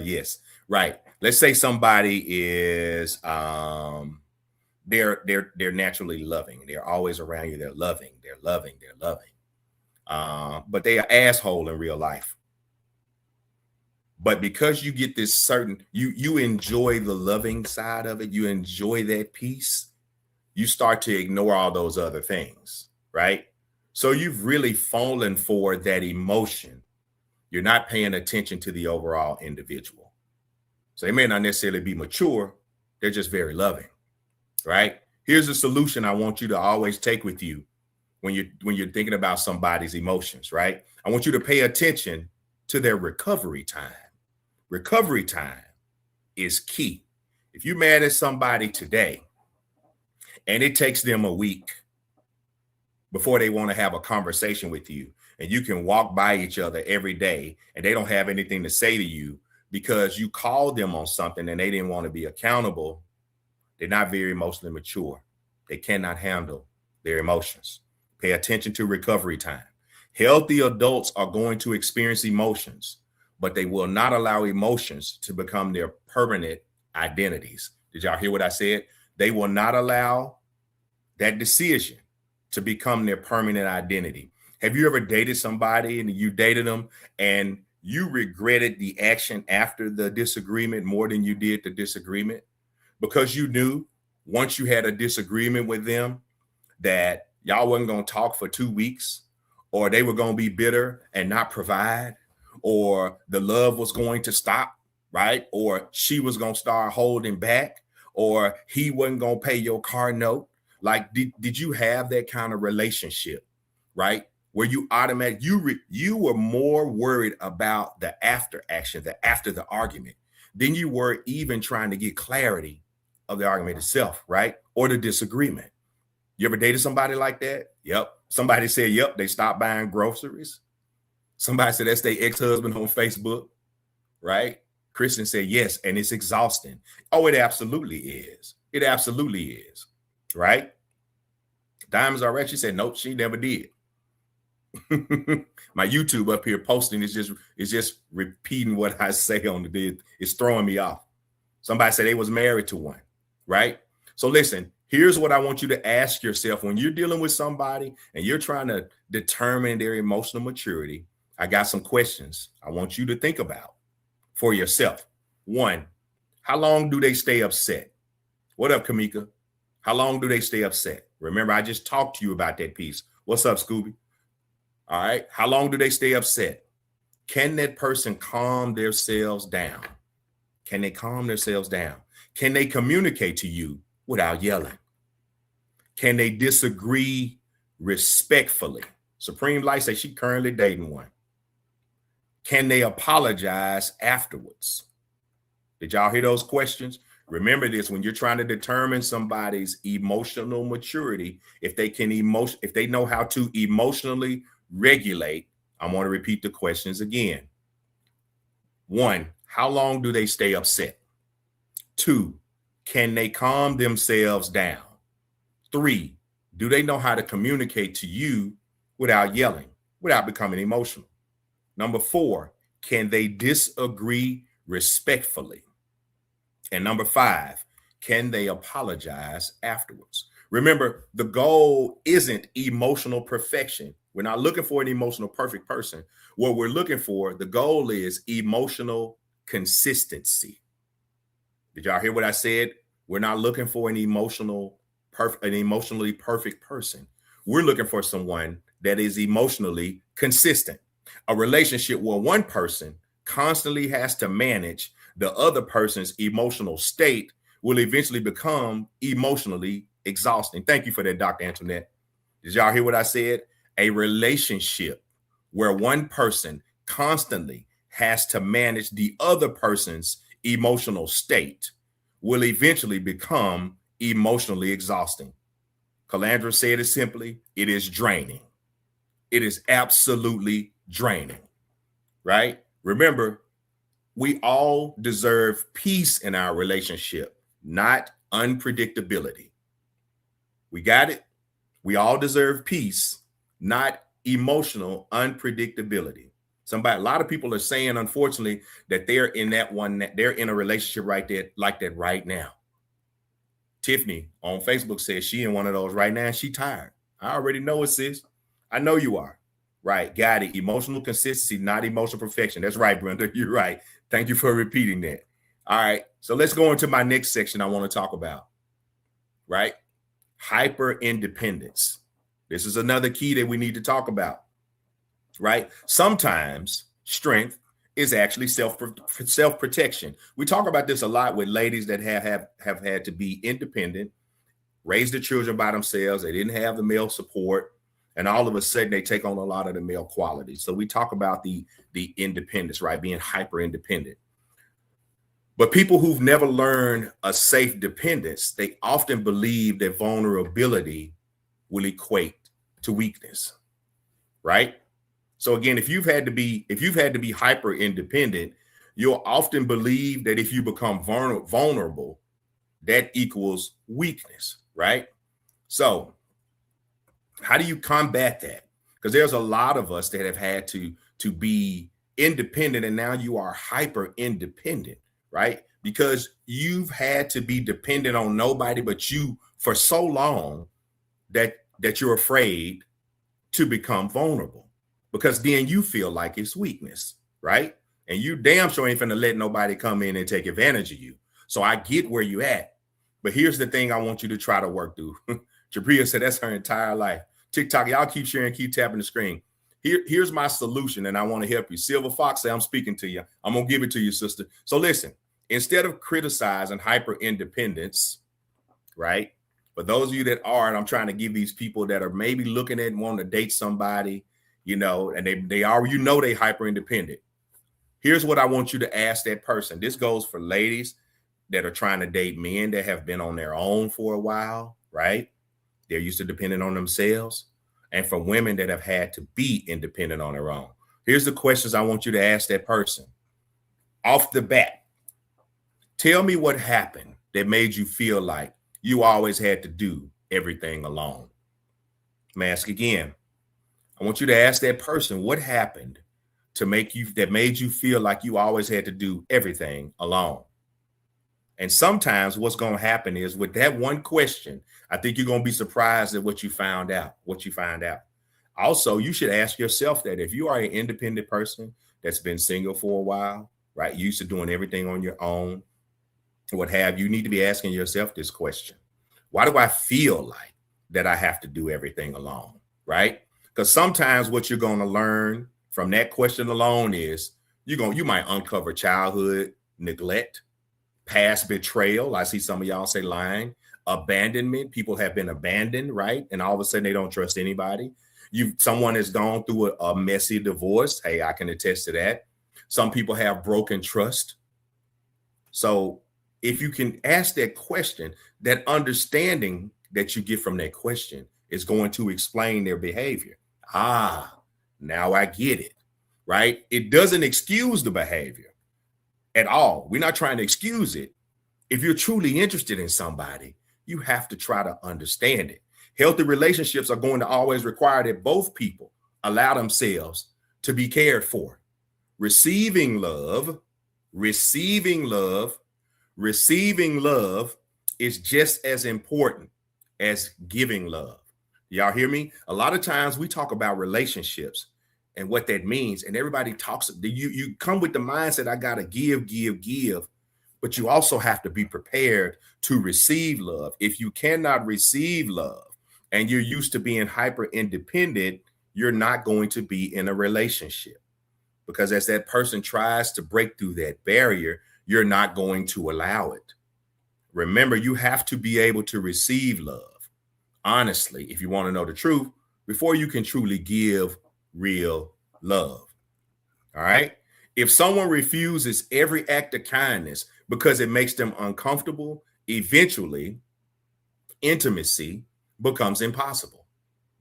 yes. Right. Let's say somebody is they're naturally loving. They're always around you. They're loving. But they are asshole in real life. But because you get this certain, you enjoy the loving side of it, you enjoy that piece, you start to ignore all those other things, right? So you've really fallen for that emotion. You're not paying attention to the overall individual. So they may not necessarily be mature, they're just very loving, right? Here's a solution I want you to always take with you when you're thinking about somebody's emotions, right? I want you to pay attention to their recovery time. Recovery time is key. If you're mad at somebody today and it takes them a week before they want to have a conversation with you, and you can walk by each other every day and they don't have anything to say to you because you called them on something and they didn't want to be accountable, they're not very emotionally mature. They cannot handle their emotions. Pay attention to recovery time. Healthy adults are going to experience emotions, but they will not allow emotions to become their permanent identities. Did y'all hear what I said? They will not allow that decision to become their permanent identity. Have you ever dated somebody and you dated them and you regretted the action after the disagreement more than you did the disagreement? Because you knew once you had a disagreement with them that y'all wasn't going to talk for 2 weeks, or they were going to be bitter and not provide, or the love was going to stop, right? Or she was going to start holding back, or he wasn't going to pay your car note. Like, did you have that kind of relationship, right? Where you you were more worried about the after action, after the argument, than you were even trying to get clarity of the argument itself, right? Or the disagreement. You ever dated somebody like that? Yep. Somebody said, yep, they stopped buying groceries. Somebody said that's their ex-husband on Facebook, right? Kristen said, yes, and it's exhausting. Oh, it absolutely is. It absolutely is, right? Diamonds are right. She said, nope, she never did. My YouTube up here posting is just repeating what I say on the vid. It's throwing me off. Somebody said they was married to one, right? So listen, here's what I want you to ask yourself when you're dealing with somebody and you're trying to determine their emotional maturity. I got some questions I want you to think about for yourself. 1, how long do they stay upset? What up, Kamika? How long do they stay upset? Remember, I just talked to you about that piece. What's up, Scooby? All right. How long do they stay upset? Can that person calm themselves down? Can they calm themselves down? Can they communicate to you without yelling? Can they disagree respectfully? Supreme Light says she currently dating one. Can they apologize afterwards? Did y'all hear those questions? Remember this, when you're trying to determine somebody's emotional maturity, if they know how to emotionally regulate, I want to repeat the questions again. 1, how long do they stay upset? 2, can they calm themselves down? 3, do they know how to communicate to you without yelling, without becoming emotional? Number 4, can they disagree respectfully? And number 5, can they apologize afterwards? Remember, the goal isn't emotional perfection. We're not looking for an emotional perfect person. What we're looking for, the goal is emotional consistency. Did y'all hear what I said? We're not looking for an emotionally perfect person. We're looking for someone that is emotionally consistent. A relationship where one person constantly has to manage the other person's emotional state will eventually become emotionally exhausting. Thank you for that, Dr. Antoinette. Did y'all hear what I said? A relationship where one person constantly has to manage the other person's emotional state will eventually become emotionally exhausting. Calandra said it simply, it is draining. It is absolutely draining, right? Remember, we all deserve peace in our relationship, not unpredictability. We got it? We all deserve peace, not emotional unpredictability. A lot of people are saying, unfortunately, that they're in they're in a relationship right there, like that right now. Tiffany on Facebook says she in one of those right now and she tired. I already know it, sis. I know you are. Right. Got it. Emotional consistency, not emotional perfection. That's right, Brenda. You're right. Thank you for repeating that. All right. So let's go into my next section I want to talk about. Right. Hyper independence. This is another key that we need to talk about. Right. Sometimes strength is actually self-protection. We talk about this a lot with ladies that have had to be independent, raise their children by themselves. They didn't have the male support. And all of a sudden they take on a lot of the male qualities. So we talk about the independence, right? Being hyper independent. But people who've never learned a safe dependence, they often believe that vulnerability will equate to weakness, right? So again, if you've had to be hyper independent, you'll often believe that if you become vulnerable, that equals weakness, right? So how do you combat that? Because there's a lot of us that have had to be independent, and now you are hyper independent, right? Because you've had to be dependent on nobody but you for so long that you're afraid to become vulnerable, because then you feel like it's weakness, right? And you damn sure ain't finna let nobody come in and take advantage of you. So I get where you at. But here's the thing I want you to try to work through. Jabria said that's her entire life. TikTok, y'all keep sharing, keep tapping the screen. Here's my solution, and I want to help you. Silver Fox say, I'm speaking to you. I'm going to give it to you, sister. So listen, instead of criticizing hyper independence, right? For those of you that are, and I'm trying to give these people that are maybe looking at wanting to date somebody, you know, and they are, you know, they hyper independent. Here's what I want you to ask that person. This goes for ladies that are trying to date men that have been on their own for a while, right? They're used to depending on themselves. And for women that have had to be independent on their own. Here's the questions I want you to ask that person. Off the bat, tell me what happened that made you feel like you always had to do everything alone. I'm ask again. I want you to ask that person what happened that made you feel like you always had to do everything alone. And sometimes what's going to happen is with that one question, I think you're going to be surprised at what you find out. Also, you should ask yourself that if you are an independent person that's been single for a while, right, used to doing everything on your own, what have you, need to be asking yourself this question. Why do I feel like that I have to do everything alone, right? Because sometimes what you're going to learn from that question alone is you might uncover childhood neglect, past betrayal. I see some of y'all say lying, abandonment. People have been abandoned, right? And all of a sudden they don't trust anybody. Someone has gone through a messy divorce. Hey, I can attest to that. Some people have broken trust. So if you can ask that question, that understanding that you get from that question is going to explain their behavior. Now I get it, right? It doesn't excuse the behavior at all. We're not trying to excuse it. If you're truly interested in somebody, you have to try to understand it. Healthy relationships are going to always require that both people allow themselves to be cared for. Receiving love is just as important as giving love. Y'all hear me? A lot of times we talk about relationships and what that means, and everybody talks. You come with the mindset, I gotta give, but you also have to be prepared to receive love. If you cannot receive love and you're used to being hyper independent, you're not going to be in a relationship, because as that person tries to break through that barrier, you're not going to allow it. Remember, you have to be able to receive love, honestly, if you want to know the truth, before you can truly give real love. All right. If someone refuses every act of kindness because it makes them uncomfortable, eventually intimacy becomes impossible.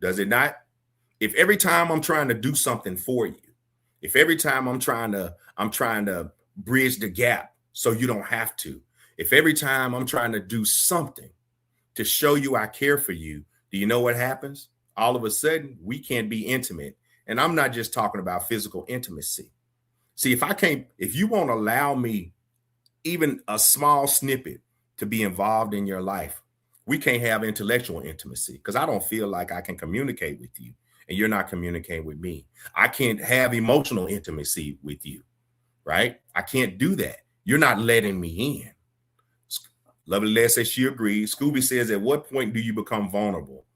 Does it not? If every time I'm trying to do something for you, if every time I'm trying to bridge the gap so you don't have to, if every time I'm trying to do something to show you I care for you, do you know what happens? All of a sudden, we can't be intimate. And I'm not just talking about physical intimacy. See, if you won't allow me even a small snippet to be involved in your life, we can't have intellectual intimacy because I don't feel like I can communicate with you and you're not communicating with me. I can't have emotional intimacy with you, right? I can't do that. You're not letting me in. Lovely Les says she agrees. Scooby says, at what point do you become vulnerable?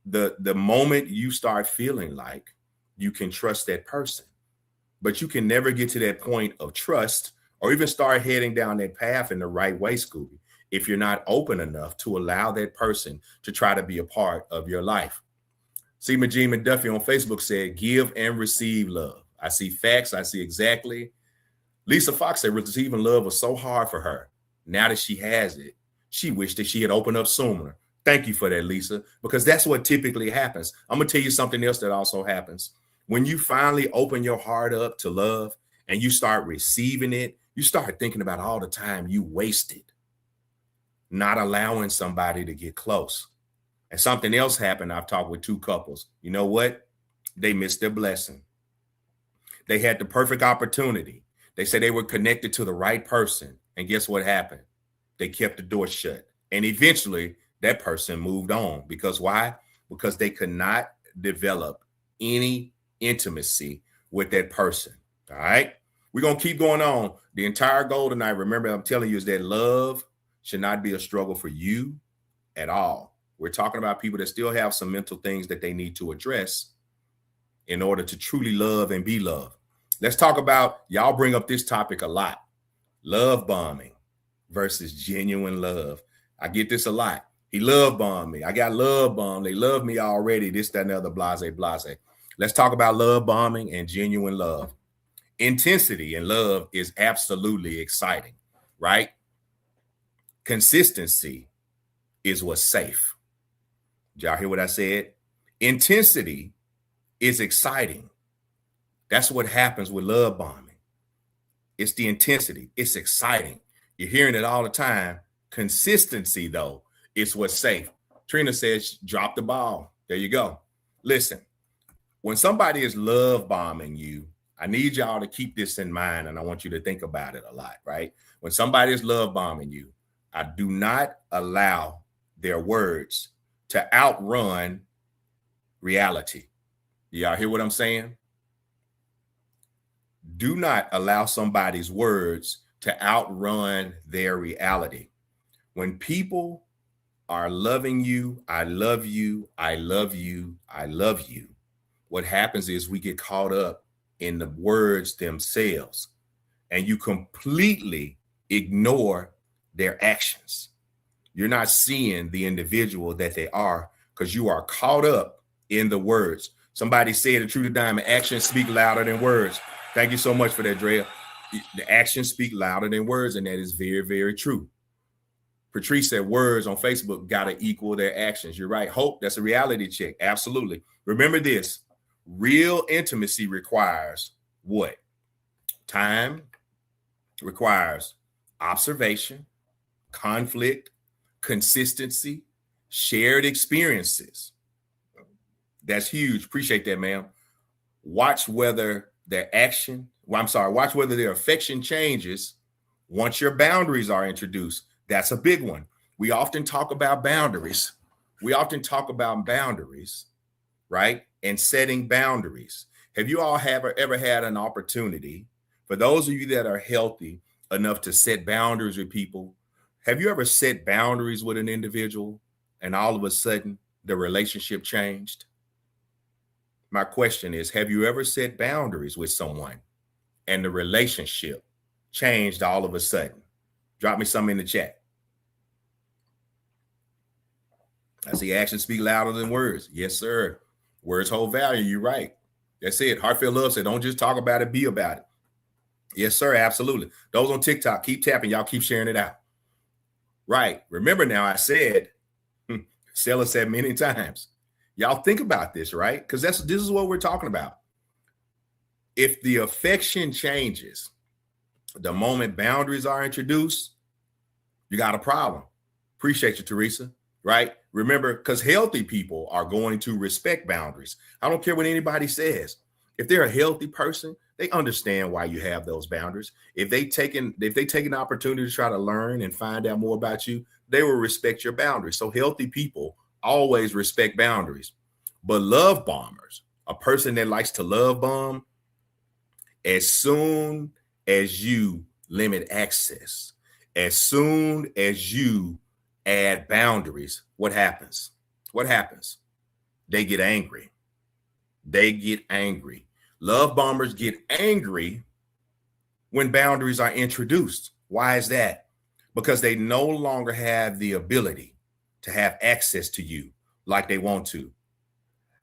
The moment you start feeling like you can trust that person, but you can never get to that point of trust or even start heading down that path in the right way, Scooby, if you're not open enough to allow that person to try to be a part of your life. See, Majid McDuffie on Facebook said, give and receive love. I see facts. I see exactly. Lisa Fox said receiving love was so hard for her. Now that she has it, she wished that she had opened up sooner. Thank you for that, Lisa, because that's what typically happens. I'm going to tell you something else that also happens. When you finally open your heart up to love and you start receiving it, you start thinking about all the time you wasted not allowing somebody to get close. And something else happened. I've talked with two couples. You know what? They missed their blessing. They had the perfect opportunity. They said they were connected to the right person. And guess what happened? They kept the door shut. And eventually that person moved on. Because why? Because they could not develop any intimacy with that person. All right. We're going to keep going on. The entire goal tonight, remember, I'm telling you, is that love should not be a struggle for you at all. We're talking about people that still have some mental things that they need to address in order to truly love and be loved. Let's talk about, y'all bring up this topic a lot, love bombing versus genuine love. I get this a lot. He love bombed me. I got love bombed. They love me already. This, that, and the other, blase, blase. Let's talk about love bombing and genuine love. Intensity in love is absolutely exciting, right? Consistency is what's safe. Did y'all hear what I said? Intensity is exciting. That's what happens with love bombing. It's the intensity. It's exciting. You're hearing it all the time. Consistency, though, is what's safe. Trina says, drop the ball. There you go. Listen, when somebody is love bombing you, I need y'all to keep this in mind, and I want you to think about it a lot, right? When somebody is love bombing you, I do not allow their words to outrun reality. Y'all hear what I'm saying? Do not allow somebody's words to outrun their reality. When people are loving you, I love you, I love you, I love you, what happens is we get caught up in the words themselves and you completely ignore their actions. You're not seeing the individual that they are because you are caught up in the words. Somebody said the truth to diamond, actions speak louder than words. Thank you so much for that, Drea. The actions speak louder than words, and that is very, very true. Patrice said words on Facebook got to equal their actions. You're right. Hope, that's a reality check. Absolutely. Remember this, real intimacy requires what? Time, requires observation, conflict, consistency, shared experiences. That's huge. Appreciate that, ma'am. Watch whether watch whether their affection changes once your boundaries are introduced. That's a big one. We often talk about boundaries. Right? And setting boundaries. Have you all ever had an opportunity, for those of you that are healthy enough to set boundaries with people, have you ever set boundaries with an individual and all of a sudden the relationship changed? My question is, have you ever set boundaries with someone and the relationship changed all of a sudden? Drop me some in the chat. I see actions speak louder than words. Yes, sir. Words hold value. You're right. That's it. Heartfelt Love said, don't just talk about it, be about it. Yes, sir. Absolutely. Those on TikTok, keep tapping. Y'all keep sharing it out. Right. Remember now, I said, Stella said many times, y'all think about this, right? Because this is what we're talking about. If the affection changes, the moment boundaries are introduced, you got a problem. Appreciate you, Teresa. Right? Remember, because healthy people are going to respect boundaries. I don't care what anybody says. If they're a healthy person, they understand why you have those boundaries. If they take an opportunity to try to learn and find out more about you, they will respect your boundaries. So healthy people always respect boundaries. But love bombers, a person that likes to love bomb, as soon as you limit access, as soon as you add boundaries, what happens? What happens? They get angry. They get angry. Love bombers get angry when boundaries are introduced. Why is that? Because they no longer have the ability to have access to you like they want to.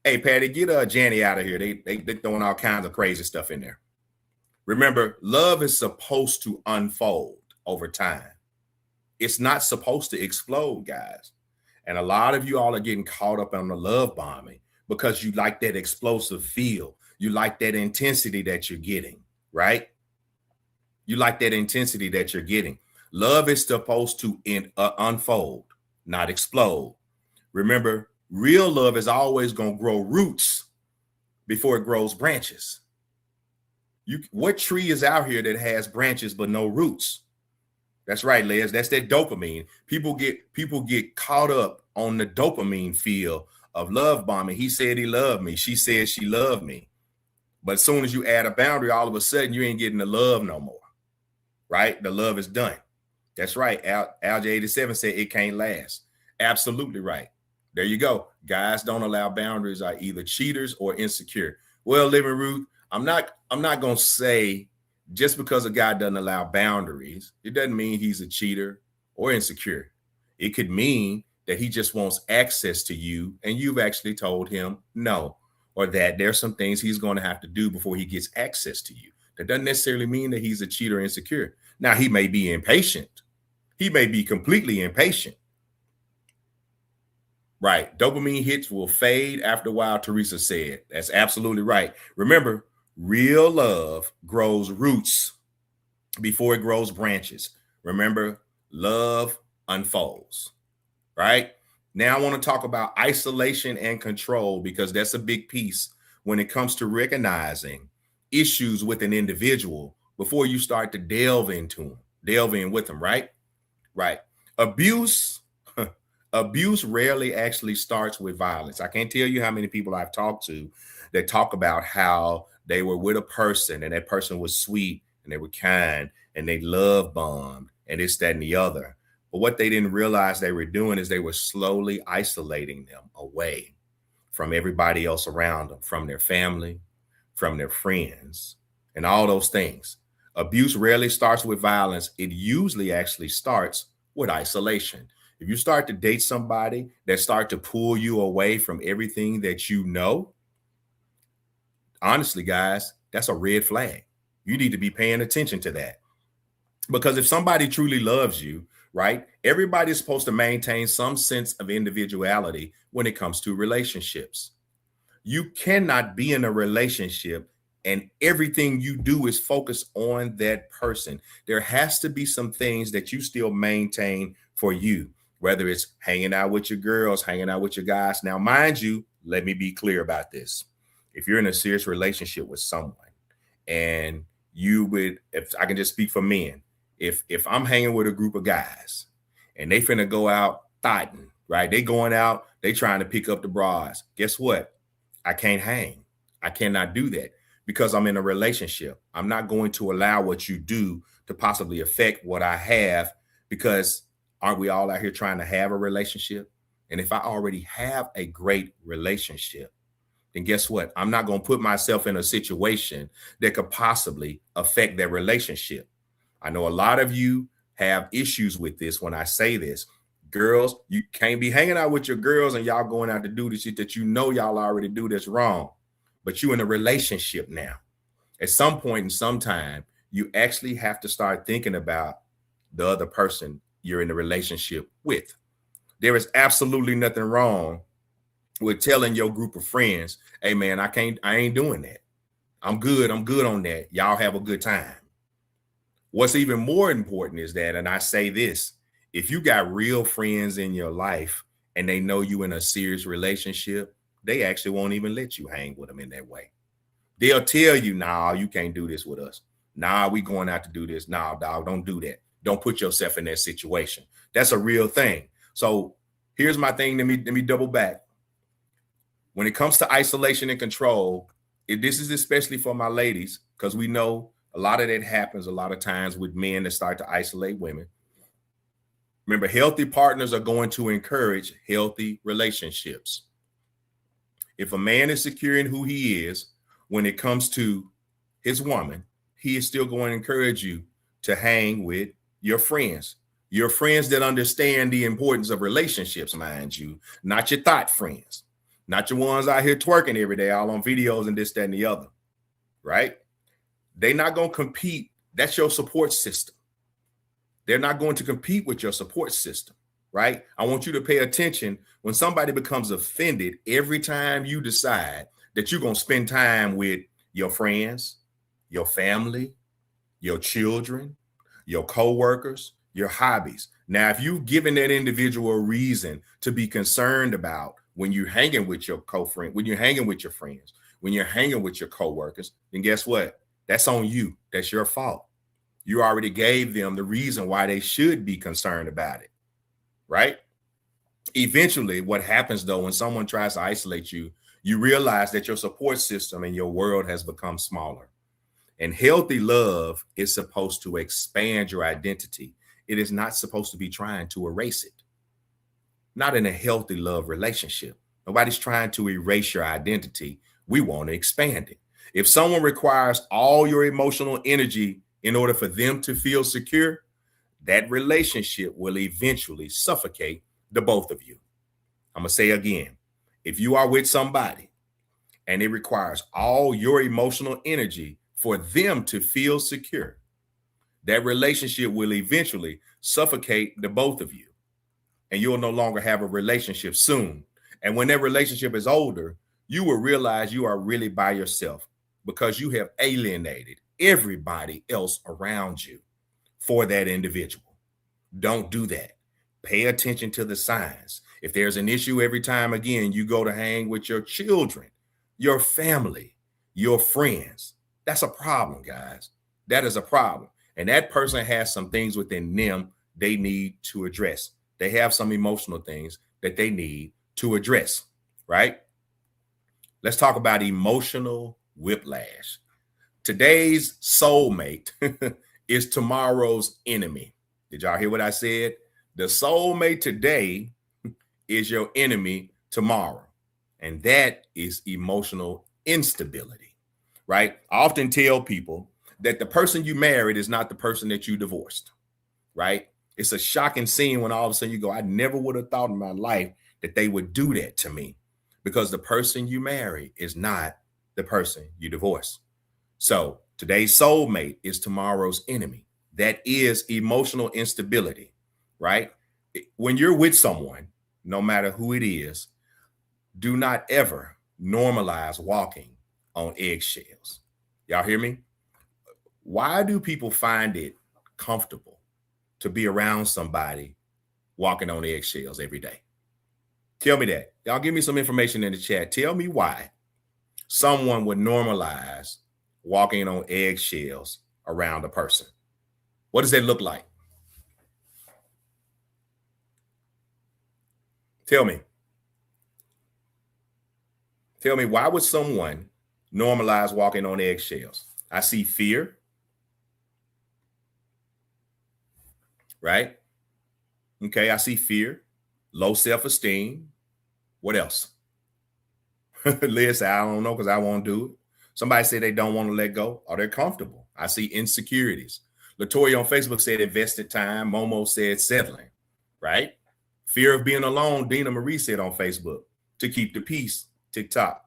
Hey, Patty, get Janny out of here. They throwing all kinds of crazy stuff in there. Remember, love is supposed to unfold over time. It's not supposed to explode, guys. And a lot of you all are getting caught up on the love bombing because you like that explosive feel. You like that intensity that you're getting, right? You like that intensity that you're getting. Love is supposed to unfold, not explode. Remember, real love is always going to grow roots before it grows branches. What tree is out here that has branches but no roots? That's right, Les. That's that dopamine. People get caught up on the dopamine feel of love bombing. He said he loved me. She said she loved me. But as soon as you add a boundary, all of a sudden you ain't getting the love no more. Right? The love is done. That's right. Alj87 said it can't last. Absolutely right. There you go. Guys don't allow boundaries are either cheaters or insecure. Well, Living Ruth, I'm not gonna say just because a guy doesn't allow boundaries, it doesn't mean he's a cheater or insecure. It could mean that he just wants access to you and you've actually told him no, or that there's some things he's going to have to do before he gets access to you. That doesn't necessarily mean that he's a cheater or insecure. Now, he may be impatient. He may be completely impatient. Right. Dopamine hits will fade after a while, Teresa said. That's absolutely right. Remember, real love grows roots before it grows branches. Remember, love unfolds, right? Now I want to talk about isolation and control because that's a big piece when it comes to recognizing issues with an individual before you start to delve in with them, right? Right. Abuse rarely actually starts with violence. I can't tell you how many people I've talked to that talk about how they were with a person and that person was sweet and they were kind and they love bombed and this, that, and the other. But what they didn't realize they were doing is they were slowly isolating them away from everybody else around them, from their family, from their friends, and all those things. Abuse rarely starts with violence. It usually actually starts with isolation. If you start to date somebody that start to pull you away from everything that you know, honestly, guys, that's a red flag. You need to be paying attention to that. Because if somebody truly loves you, right, everybody's supposed to maintain some sense of individuality when it comes to relationships. You cannot be in a relationship and everything you do is focused on that person. There has to be some things that you still maintain for you, whether it's hanging out with your girls, hanging out with your guys. Now, mind you, let me be clear about this. If you're in a serious relationship with someone and you would, if I can just speak for men, if I'm hanging with a group of guys and they finna go out thotting, right? They going out, they trying to pick up the bras. Guess what? I can't hang. I cannot do that because I'm in a relationship. I'm not going to allow what you do to possibly affect what I have, because aren't we all out here trying to have a relationship? And if I already have a great relationship, then guess what? I'm not going to put myself in a situation that could possibly affect that relationship. I know a lot of you have issues with this when I say this. Girls, you can't be hanging out with your girls and y'all going out to do the shit that you know y'all already do that's wrong. But you in a relationship now. At some point in some time, you actually have to start thinking about the other person you're in a relationship with. There is absolutely nothing wrong with telling your group of friends, hey man, I ain't doing that. I'm good on that. Y'all have a good time. What's even more important is that, and I say this, if you got real friends in your life and they know you in a serious relationship, they actually won't even let you hang with them in that way. They'll tell you, nah, you can't do this with us. Nah, we going out to do this. Nah, dog, don't do that. Don't put yourself in that situation. That's a real thing. So here's my thing. Let me double back. When it comes to isolation and control, this is especially for my ladies, because we know a lot of that happens a lot of times with men that start to isolate women. Remember, healthy partners are going to encourage healthy relationships. If a man is secure in who he is, when it comes to his woman, he is still going to encourage you to hang with your friends that understand the importance of relationships, mind you, not your thought friends, not your ones out here twerking every day, all on videos and this, that, and the other, right? They're not going to compete. That's your support system. They're not going to compete with your support system, right? I want you to pay attention when somebody becomes offended every time you decide that you're going to spend time with your friends, your family, your children, your coworkers, your hobbies. Now, if you've given that individual a reason to be concerned about when you're hanging with your co-friend, when you're hanging with your friends, when you're hanging with your coworkers, then guess what? That's on you. That's your fault. You already gave them the reason why they should be concerned about it, right? Eventually, what happens though, when someone tries to isolate you, you realize that your support system and your world has become smaller. And healthy love is supposed to expand your identity. It is not supposed to be trying to erase it. Not in a healthy love relationship. Nobody's trying to erase your identity. We want to expand it. If someone requires all your emotional energy in order for them to feel secure, that relationship will eventually suffocate the both of you. I'm going to say again, if you are with somebody and it requires all your emotional energy for them to feel secure, that relationship will eventually suffocate the both of you. And you'll no longer have a relationship soon. And when that relationship is older, you will realize you are really by yourself because you have alienated everybody else around you for that individual. Don't do that. Pay attention to the signs. If there's an issue every time again, you go to hang with your children, your family, your friends, that's a problem, guys. That is a problem. And that person has some things within them they need to address. They have some emotional things that they need to address, right? Let's talk about emotional whiplash. Today's soulmate is tomorrow's enemy. Did y'all hear what I said? The soulmate today is your enemy tomorrow. And that is emotional instability, right? I often tell people that the person you married is not the person that you divorced, right? It's a shocking scene when all of a sudden you go, I never would have thought in my life that they would do that to me, because the person you marry is not the person you divorced. So today's soulmate is tomorrow's enemy. That is emotional instability, right? When you're with someone, no matter who it is, do not ever normalize walking on eggshells. Y'all hear me? Why do people find it comfortable to be around somebody walking on eggshells every day? Tell me that. Y'all give me some information in the chat. Tell me why someone would normalize walking on eggshells around a person. What does that look like? Tell me. Tell me, why would someone normalize walking on eggshells? I see fear, right? Okay, I see fear, low self-esteem. What else? Liz said, I don't know because I won't do it. Somebody said they don't want to let go, or they're comfortable. I see insecurities. Latoya on Facebook said invested time. Momo said settling, right? Fear of being alone. Dina Marie said on Facebook, to keep the peace. TikTok.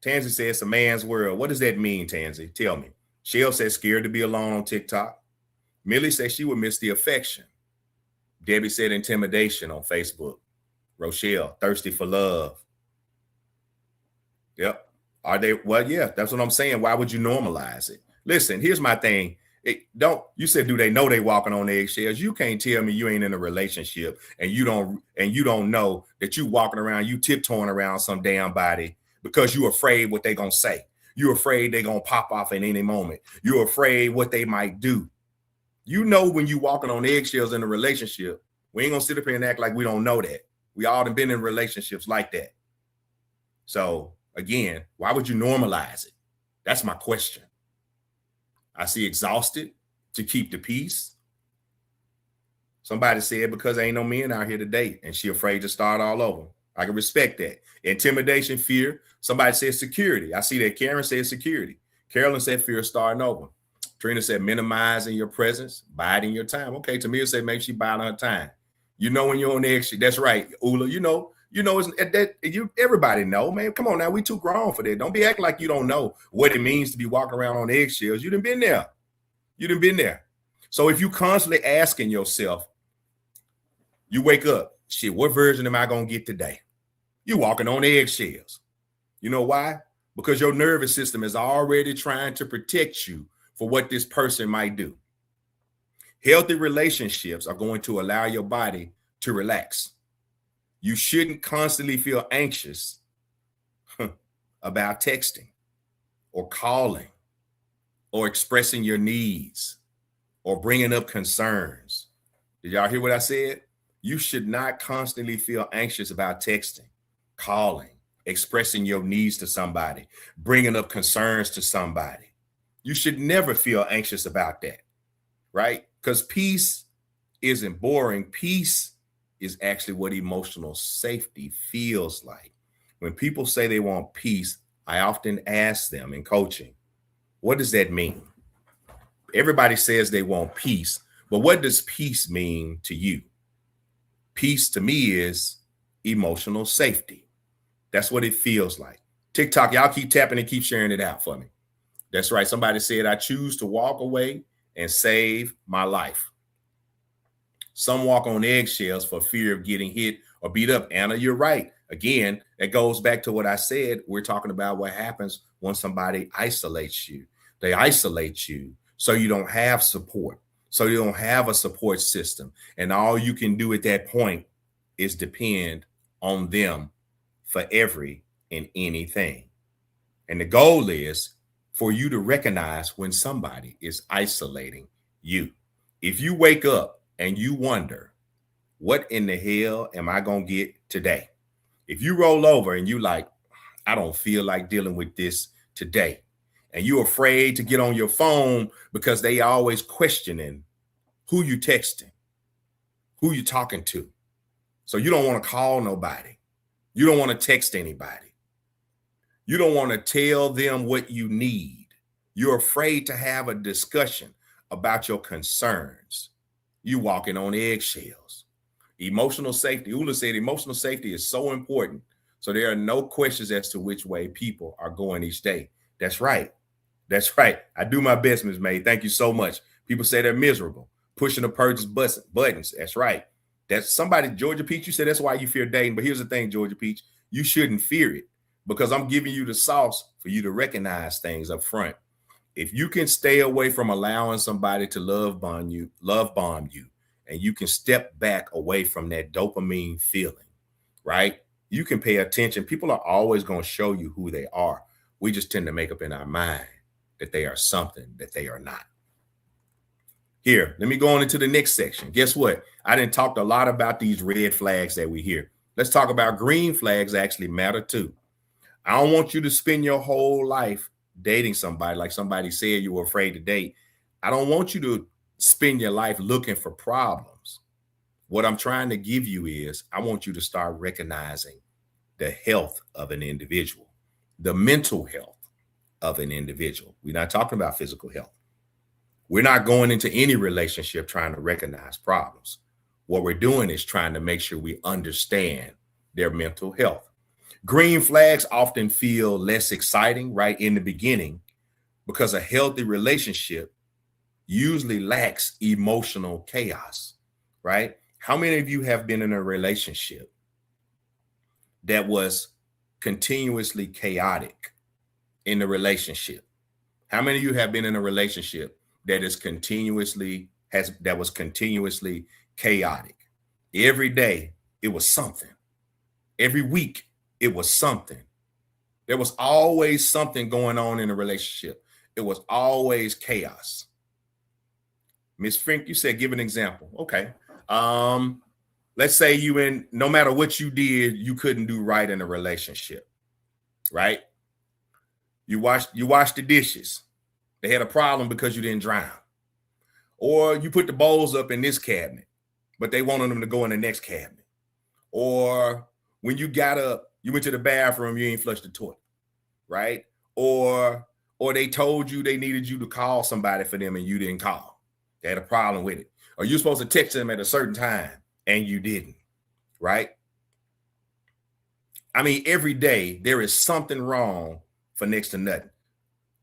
Tansy says it's a man's world. What does that mean, Tansy? Tell me. Shell says scared to be alone on TikTok. Millie says she would miss the affection. Debbie said intimidation on Facebook. Rochelle, thirsty for love. Yep. Are they? Well, yeah, that's what I'm saying. Why would you normalize it? Listen, here's my thing. You said, do they know they walking on eggshells? You can't tell me you ain't in a relationship and you don't know that you walking around, you tiptoeing around some damn body because you're afraid what they gonna say. You're afraid they gonna pop off at any moment. You're afraid what they might do. You know when you walking on eggshells in a relationship, we ain't gonna sit up here and act like we don't know that. We all have been in relationships like that. So again, why would you normalize it? That's my question. I see exhausted to keep the peace. Somebody said because there ain't no men out here to date and she afraid to start all over. I can respect that. Intimidation, fear. Somebody said security. I see that Karen said security. Carolyn said fear of starting over. Trina said minimizing your presence, biding your time. Okay, Tamia said maybe she biding her time. You know when you're on the exit. That's right, Ula. You know it's that you everybody know, man. Come on now, we too grown for that. Don't be acting like you don't know what it means to be walking around on eggshells. You done been there. You done been there. So if you constantly asking yourself, you wake up, shit, what version am I gonna get today? You walking on eggshells. You know why? Because your nervous system is already trying to protect you for what this person might do. Healthy relationships are going to allow your body to relax. You shouldn't constantly feel anxious about texting or calling or expressing your needs or bringing up concerns. Did y'all hear what I said? You should not constantly feel anxious about texting, calling, expressing your needs to somebody, bringing up concerns to somebody. You should never feel anxious about that, right? Because peace isn't boring. Peace is actually what emotional safety feels like. When people say they want peace, I often ask them in coaching, what does that mean? Everybody says they want peace, but what does peace mean to you? Peace to me is emotional safety. That's what it feels like. TikTok, y'all keep tapping and keep sharing it out for me. That's right. Somebody said, I choose to walk away and save my life. Some walk on eggshells for fear of getting hit or beat up. Anna, you're right. Again, that goes back to what I said. We're talking about what happens when somebody isolates you. They isolate you so you don't have support, so you don't have a support system. And all you can do at that point is depend on them for every and anything. And the goal is for you to recognize when somebody is isolating you. If you wake up and you wonder, what in the hell am I going to get today? If you roll over and you like, I don't feel like dealing with this today, and you're afraid to get on your phone because they always questioning who you texting, who you talking to. So you don't want to call nobody. You don't want to text anybody. You don't want to tell them what you need. You're afraid to have a discussion about your concerns. You walking on eggshells. Emotional safety. Ula said emotional safety is so important. So there are no questions as to which way people are going each day. That's right. That's right. I do my best, Ms. May. Thank you so much. People say they're miserable, pushing the purchase buttons. That's right. That's somebody, Georgia Peach, you said that's why you fear dating. But here's the thing, Georgia Peach, you shouldn't fear it because I'm giving you the sauce for you to recognize things up front. If you can stay away from allowing somebody to love bomb you, and you can step back away from that dopamine feeling, right? You can pay attention. People are always going to show you who they are. We just tend to make up in our mind that they are something that they are not. Here, let me go on into the next section. Guess what? I didn't talk a lot about these red flags that we hear. Let's talk about green flags actually matter too. I don't want you to spend your whole life dating somebody like somebody said you were afraid to date. I don't want you to spend your life looking for problems. What I'm trying to give you is I want you to start recognizing the health of an individual, the mental health of an individual. We're not talking about physical health. We're not going into any relationship trying to recognize problems. What we're doing is trying to make sure we understand their mental health. Green flags often feel less exciting right in the beginning because a healthy relationship usually lacks emotional chaos, right? How many of you have been in a relationship that was continuously chaotic in the relationship? How many of you have been in a relationship that was continuously chaotic? Every day it was something. Every week it was something. There was always something going on in a relationship. It was always chaos. Miss Fink, you said give an example. Okay. Let's say no matter what you did, you couldn't do right in a relationship, right? You washed the dishes. They had a problem because you didn't drown. Or you put the bowls up in this cabinet, but they wanted them to go in the next cabinet. Or when you got up, you went to the bathroom, you ain't flushed the toilet, right? Or they told you they needed you to call somebody for them and you didn't call. They had a problem with it. Or you're supposed to text them at a certain time and you didn't, right? I mean, every day there is something wrong for next to nothing.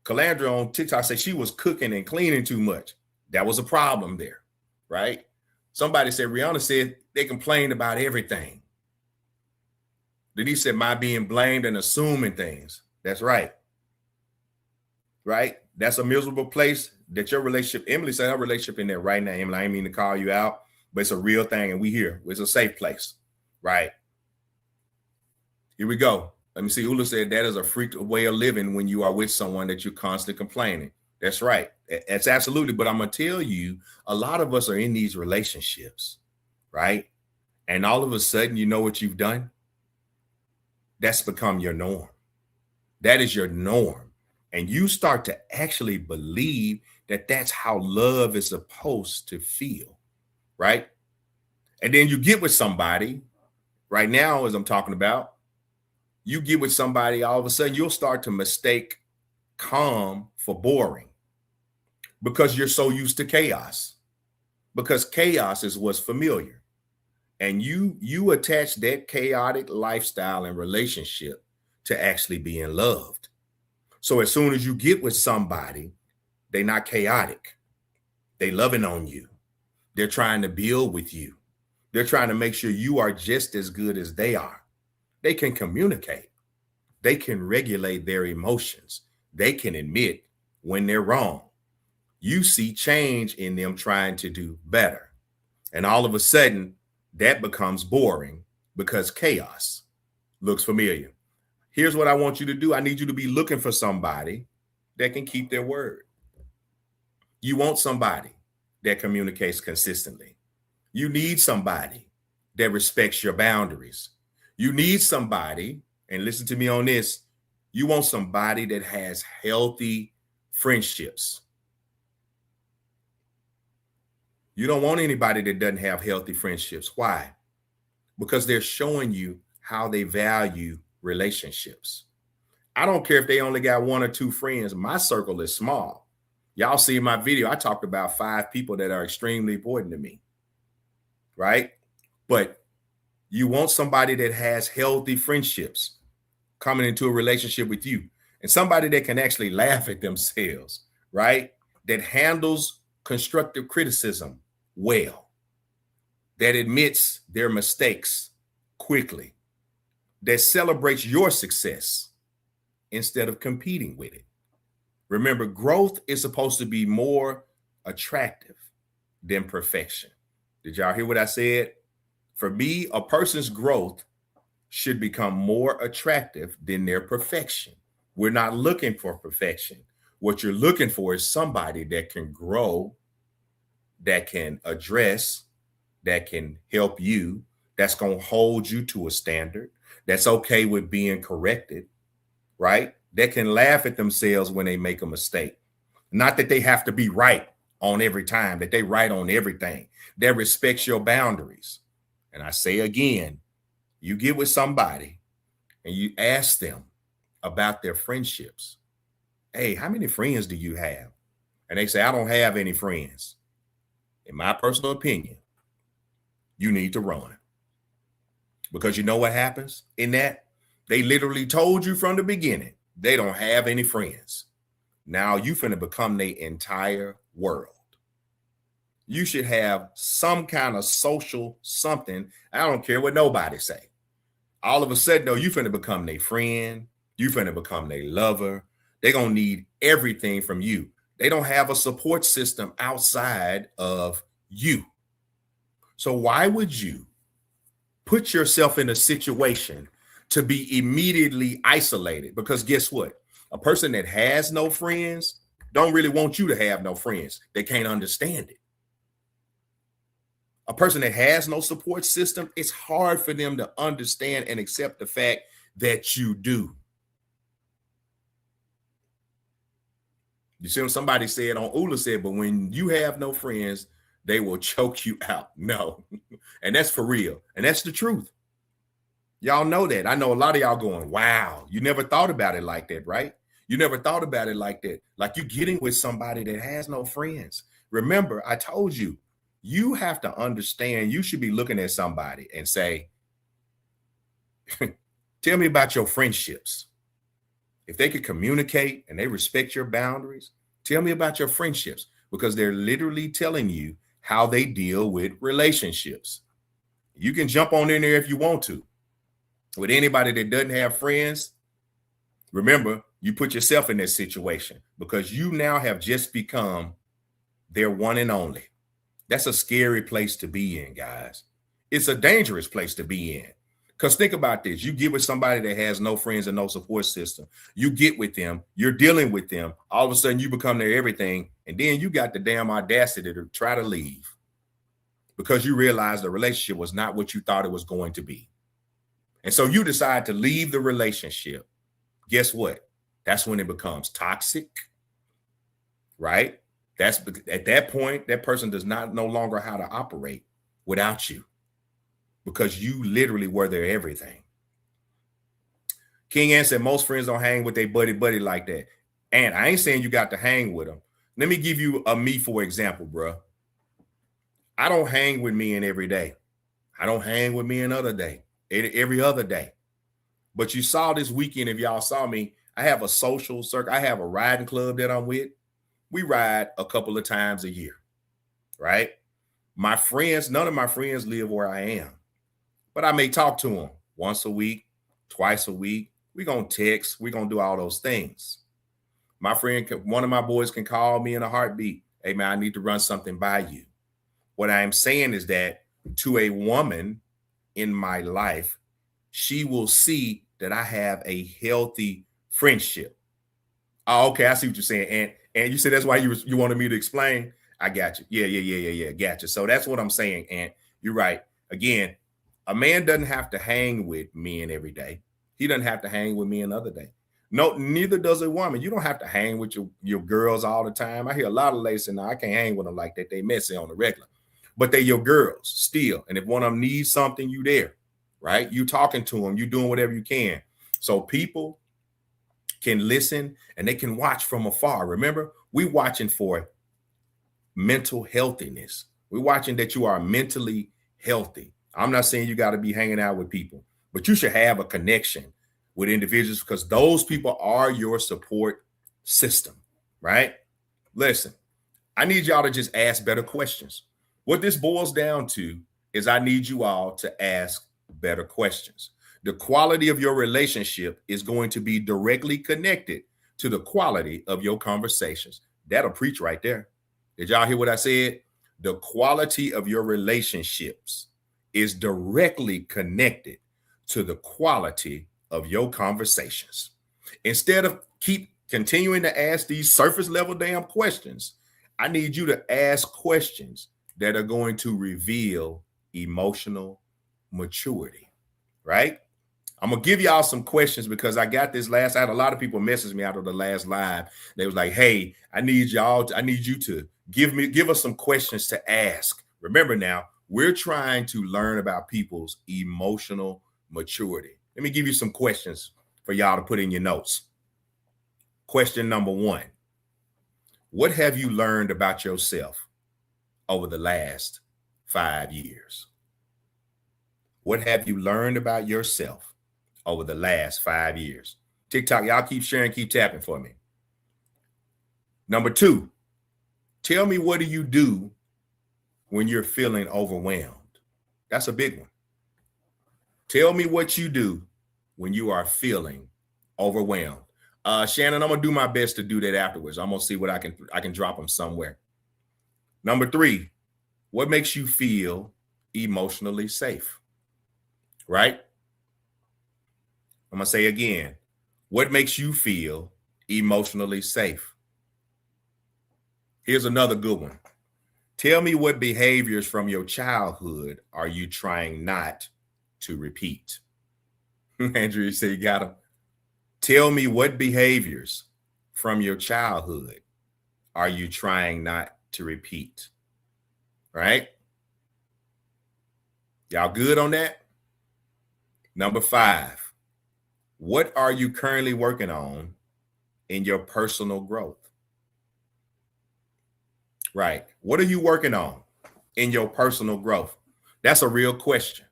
Calandra on TikTok said she was cooking and cleaning too much. That was a problem there, right? Somebody said, Rihanna said they complained about everything. Denise said, my being blamed and assuming things. That's right. Right? That's a miserable place that your relationship, Emily said her relationship in there right now. Emily, I ain't mean to call you out, but it's a real thing and we here. It's a safe place, right? Here we go. Let me see. Ula said that is a freak way of living when you are with someone that you're constantly complaining. That's right. That's absolutely. But I'm going to tell you, a lot of us are in these relationships, right? And all of a sudden, you know what you've done? That's become your norm. That is your norm. And you start to actually believe that that's how love is supposed to feel, right? And then you get with somebody right now, as I'm talking about, you get with somebody, all of a sudden you'll start to mistake calm for boring because you're so used to chaos, because chaos is what's familiar. And you attach that chaotic lifestyle and relationship to actually being loved. So as soon as you get with somebody, they're not chaotic. They loving on you. They're trying to build with you. They're trying to make sure you are just as good as they are. They can communicate. They can regulate their emotions. They can admit when they're wrong. You see change in them trying to do better. And all of a sudden, that becomes boring because chaos looks familiar. Here's what I want you to do. I need you to be looking for somebody that can keep their word. You want somebody that communicates consistently. You need somebody that respects your boundaries. You need somebody, and listen to me on this, you want somebody that has healthy friendships. You don't want anybody that doesn't have healthy friendships. Why? Because they're showing you how they value relationships. I don't care if they only got one or two friends. My circle is small. Y'all see in my video, I talked about 5 people that are extremely important to me, right? But you want somebody that has healthy friendships coming into a relationship with you, and somebody that can actually laugh at themselves, right? That handles constructive criticism well, that admits their mistakes quickly, that celebrates your success instead of competing with it. Remember, growth is supposed to be more attractive than perfection. Did y'all hear what I said? For me, a person's growth should become more attractive than their perfection. We're not looking for perfection. What you're looking for is somebody that can grow, that can address, that can help you, that's going to hold you to a standard, that's okay with being corrected, right? That can laugh at themselves when they make a mistake. Not that they have to be right on every time, that they right on everything. That respects your boundaries. And I say again, you get with somebody and you ask them about their friendships. Hey, how many friends do you have? and they say, I don't have any friends, in my personal opinion, you need to run. Because you know what happens in that? They literally told you from the beginning, they don't have any friends. Now you finna become their entire world. You should have some kind of social something. I don't care what nobody say. All of a sudden, though, you finna become their friend. You finna become their lover. They're gonna need everything from you. They don't have a support system outside of you. So why would you put yourself in a situation to be immediately isolated? Because guess what? A person that has no friends don't really want you to have no friends. They can't understand it. A person that has no support system, it's hard for them to understand and accept the fact that you do. You see what somebody said on Ula said, but when you have no friends, they will choke you out. No. And that's for real. And that's the truth. Y'all know that. I know a lot of y'all going, wow, you never thought about it like that, right? You never thought about it like that. Like you're getting with somebody that has no friends. Remember, I told you, you have to understand, you should be looking at somebody and say, tell me about your friendships. If they could communicate and they respect your boundaries, tell me about your friendships, because they're literally telling you how they deal with relationships. You can jump on in there if you want to. With anybody that doesn't have friends, remember, you put yourself in that situation because you now have just become their one and only. That's a scary place to be in, guys. It's a dangerous place to be in. Because think about this. You get with somebody that has no friends and no support system. You get with them. You're dealing with them. All of a sudden, you become their everything. And then you got the damn audacity to try to leave because you realize the relationship was not what you thought it was going to be. And so you decide to leave the relationship. Guess what? That's when it becomes toxic, right? That's at that point, that person does not no longer how to operate without you because you literally were their everything. King Ann said most friends don't hang with their buddy like that. And I ain't saying you got to hang with them. Let me give you a me, for example, bro. I don't hang with me in every day. I don't hang with me another day, every other day. But you saw this weekend, if y'all saw me, I have a social circle. I have a riding club that I'm with. We ride a couple of times a year, right? My friends, none of my friends live where I am, but I may talk to them once a week, twice a week. We're going to text. We're going to do all those things. My friend, one of my boys can call me in a heartbeat. Hey, man, I need to run something by you. What I'm saying is that to a woman in my life, she will see that I have a healthy friendship. Oh, okay. I see what you're saying. And you said that's why you wanted me to explain. I got you. Yeah. Gotcha. So that's what I'm saying. And you're right. Again, a man doesn't have to hang with men every day. He doesn't have to hang with me another day. No, neither does a woman. You don't have to hang with your girls all the time. I hear a lot of ladies saying, no, I can't hang with them like that. They messy on the regular. But they're your girls still. And if one of them needs something, you there, right? You talking to them. You doing whatever you can. So people can listen and they can watch from afar. Remember, we watching for mental healthiness. We're watching that you are mentally healthy. I'm not saying you got to be hanging out with people, but you should have a connection with individuals because those people are your support system, right? Listen, I need y'all to just ask better questions. What this boils down to is I need you all to ask better questions. The quality of your relationship is going to be directly connected to the quality of your conversations. That'll preach right there. Did y'all hear what I said? The quality of your relationships is directly connected to the quality of your conversations. Instead of keep continuing to ask these surface level damn questions, I need you to ask questions that are going to reveal emotional maturity, right? I'm going to give y'all some questions because I got this I had a lot of people message me out of the last live. They was like, hey, I need you to give us some questions to ask. Remember now, we're trying to learn about people's emotional maturity. Let me give you some questions for y'all to put in your notes. Question number 1. What have you learned about yourself over the last 5 years? What have you learned about yourself over the last 5 years? TikTok, y'all keep sharing, keep tapping for me. Number 2, tell me, what do you do when you're feeling overwhelmed? That's a big one. Tell me what you do when you are feeling overwhelmed. Shannon, I'm gonna do my best to do that afterwards. I'm gonna see what I can drop them somewhere. Number 3, what makes you feel emotionally safe? Right? I'm gonna say again, what makes you feel emotionally safe? Here's another good one. Tell me, what behaviors from your childhood are you trying not to repeat? Andrew, you say you got them. Tell me, what behaviors from your childhood are you trying not to repeat? Right? Y'all good on that? Number 5, what are you currently working on in your personal growth? Right. What are you working on in your personal growth? That's a real question.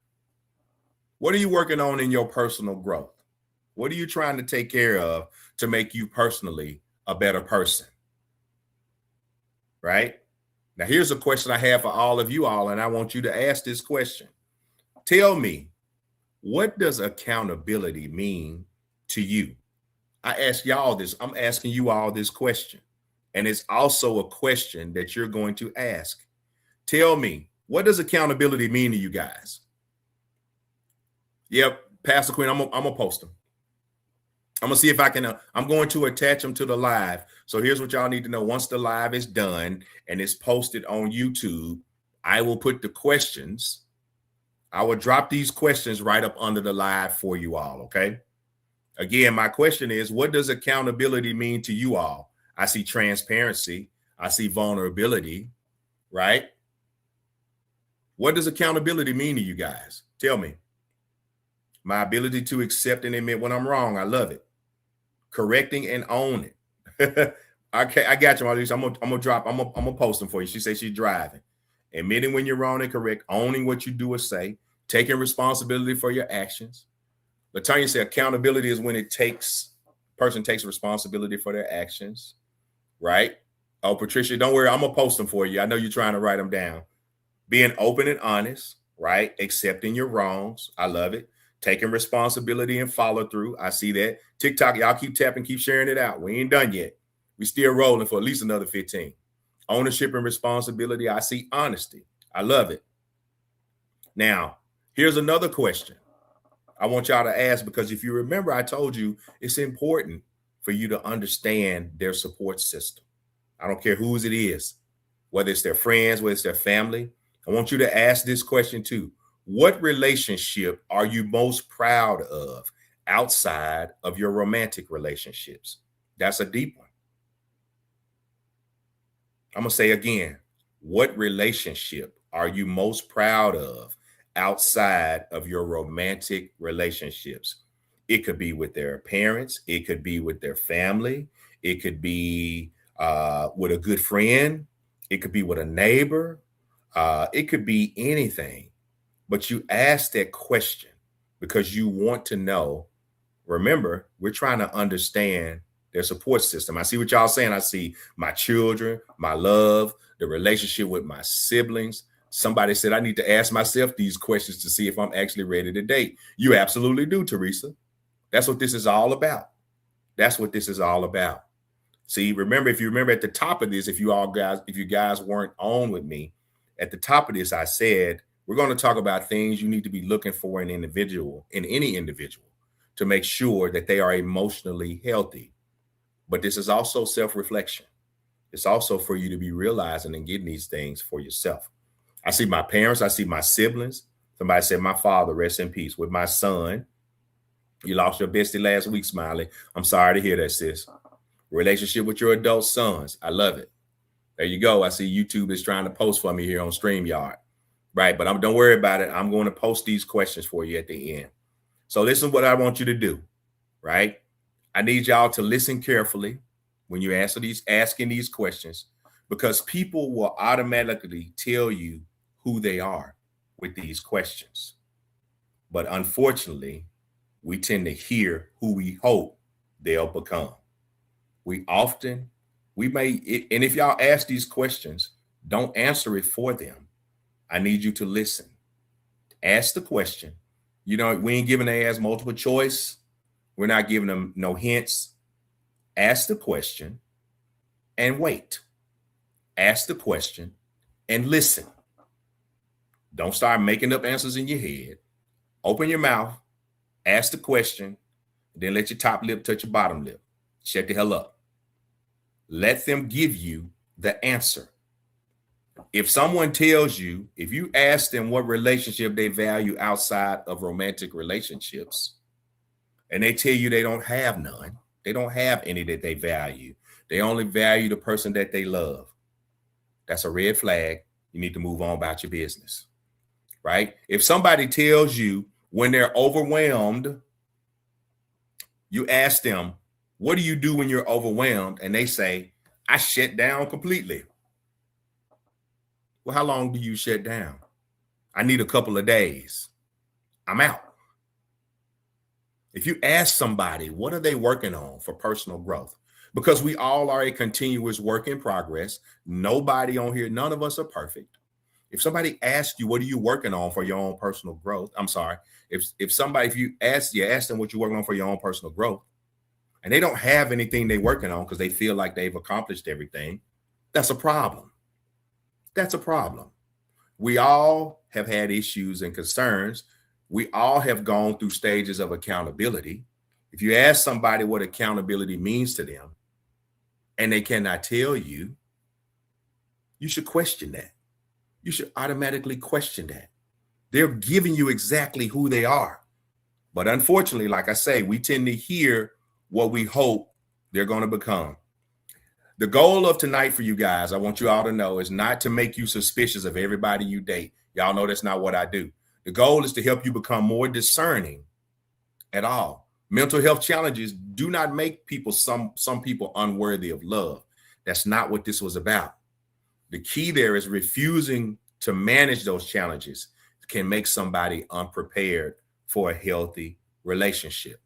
What are you working on in your personal growth? What are you trying to take care of to make you personally a better person? Right? Now, here's a question I have for all of you all, and I want you to ask this question. Tell me, what does accountability mean to you? I ask y'all this. I'm asking you all this question. And it's also a question that you're going to ask. Tell me, what does accountability mean to you guys? Yep, Pastor Quinn, I'm gonna post them. I'm gonna see if I can. I'm going to attach them to the live. So here's what y'all need to know. Once the live is done and it's posted on YouTube, I will put the questions. I will drop these questions right up under the live for you all. Okay. Again, my question is, what does accountability mean to you all? I see transparency. I see vulnerability, right? What does accountability mean to you guys? Tell me. My ability to accept and admit when I'm wrong. I love it. Correcting and own it. Okay, I got you, Marlies. I'm gonna post them for you. She says she's driving. Admitting when you're wrong and correct, owning what you do or say, taking responsibility for your actions. Latanya said accountability is when person takes responsibility for their actions. Right? Oh, Patricia, don't worry. I'm going to post them for you. I know you're trying to write them down. Being open and honest, right? Accepting your wrongs. I love it. Taking responsibility and follow through. I see that. TikTok, y'all keep tapping, keep sharing it out. We ain't done yet. We still rolling for at least another 15. Ownership and responsibility. I see honesty. I love it. Now, here's another question I want y'all to ask, because if you remember, I told you it's important for you to understand their support system. I don't care whose it is, whether it's their friends, whether it's their family. I want you to ask this question too. What relationship are you most proud of outside of your romantic relationships? That's a deep one. I'm going to say again, what relationship are you most proud of outside of your romantic relationships? It could be with their parents. It could be with their family. It could be with a good friend. It could be with a neighbor. It could be anything. But you ask that question because you want to know. Remember, we're trying to understand their support system. I see what y'all saying. I see my children, my love, the relationship with my siblings. Somebody said I need to ask myself these questions to see if I'm actually ready to date. You absolutely do, Teresa. That's what this is all about. That's what this is all about. See, remember, if you remember at the top of this, if you guys weren't on with me, at the top of this, I said, we're going to talk about things you need to be looking for in any individual to make sure that they are emotionally healthy. But this is also self-reflection. It's also for you to be realizing and getting these things for yourself. I see my parents. I see my siblings. Somebody said my father, rest in peace. With my son, you lost your bestie last week, Smiley. I'm sorry to hear that, sis. Relationship with your adult sons. I love it. There you go. I see YouTube is trying to post for me here on StreamYard. Right. But don't worry about it. I'm going to post these questions for you at the end. So listen what I want you to do. Right. I need y'all to listen carefully. when you're asking these questions, because people will automatically tell you who they are with these questions. But unfortunately, we tend to hear who we hope they'll become. We may, and if y'all ask these questions, don't answer it for them. I need you to listen. Ask the question. We ain't giving their ass multiple choice. We're not giving them no hints. Ask the question and wait. Ask the question and listen. Don't start making up answers in your head. Open your mouth, ask the question, then let your top lip touch your bottom lip. Shut the hell up. Let them give you the answer. If someone tells you, if you ask them what relationship they value outside of romantic relationships, and they tell you they don't have none, they don't have any that they value, they only value the person that they love, that's a red flag. You need to move on about your business, right? If somebody tells you when they're overwhelmed, you ask them, what do you do when you're overwhelmed? And they say, I shut down completely. Well, how long do you shut down? I need a couple of days. I'm out. If you ask somebody, what are they working on for personal growth? Because we all are a continuous work in progress. Nobody on here, none of us are perfect. If somebody asks you, what are you working on for your own personal growth? I'm sorry. If you ask them what you're working on for your own personal growth, and they don't have anything they're working on because they feel like they've accomplished everything, that's a problem. That's a problem. We all have had issues and concerns. We all have gone through stages of accountability. If you ask somebody what accountability means to them and they cannot tell you, you should question that. You should automatically question that. They're giving you exactly who they are. But unfortunately, like I say, we tend to hear what we hope they're going to become. The goal of tonight for you guys, I want you all to know, is not to make you suspicious of everybody you date. Y'all know that's not what I do. The goal is to help you become more discerning at all. Mental health challenges do not make some people unworthy of love. That's not what this was about. The key there is refusing to manage those challenges can make somebody unprepared for a healthy relationship.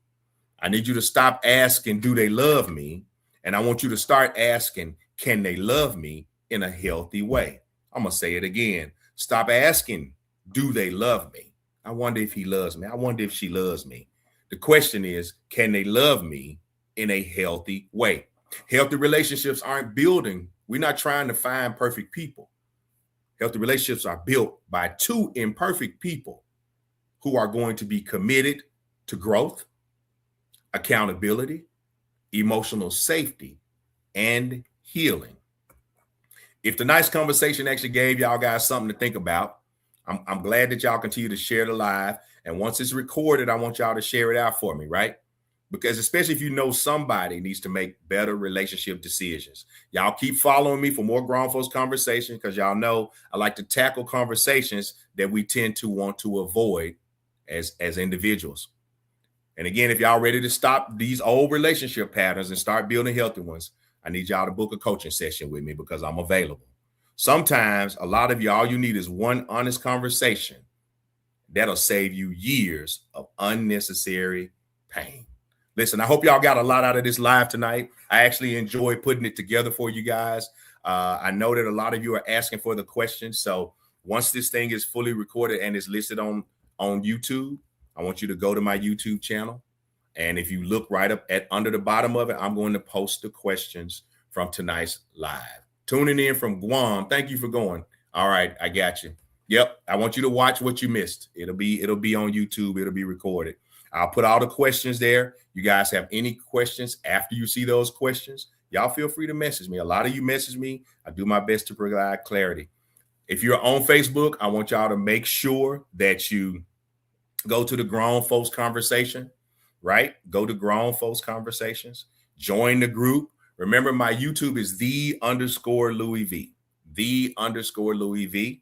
I need you to stop asking, do they love me? And I want you to start asking, can they love me in a healthy way? I'm going to say it again. Stop asking, do they love me? I wonder if he loves me. I wonder if she loves me. The question is, can they love me in a healthy way? Healthy relationships aren't building. We're not trying to find perfect people. Healthy relationships are built by two imperfect people who are going to be committed to growth, accountability, emotional safety, and healing. If tonight's conversation actually gave y'all guys something to think about, I'm glad that y'all continue to share the live. And once it's recorded, I want y'all to share it out for me, right? Because especially if you know somebody needs to make better relationship decisions. Y'all keep following me for more Grown Folks Conversation, because y'all know I like to tackle conversations that we tend to want to avoid as individuals. And again, if y'all ready to stop these old relationship patterns and start building healthy ones, I need y'all to book a coaching session with me because I'm available. Sometimes a lot of y'all, you need is one honest conversation that'll save you years of unnecessary pain. Listen, I hope y'all got a lot out of this live tonight. I actually enjoyed putting it together for you guys. I know that a lot of you are asking for the questions. So once this thing is fully recorded and is listed on YouTube, I want you to go to my YouTube channel. And if you look right up at under the bottom of it, I'm going to post the questions from tonight's live. Tuning in from Guam. Thank you for going. All right, I got you. Yep, I want you to watch what you missed. It'll be on YouTube. It'll be recorded. I'll put all the questions there. You guys have any questions after you see those questions, y'all feel free to message me. A lot of you message me. I do my best to provide clarity. If you're on Facebook, I want y'all to make sure that you go to the Grown Folks Conversation, right? Go to Grown Folks Conversations. Join the group. Remember, my YouTube is _Louis V. _Louis V.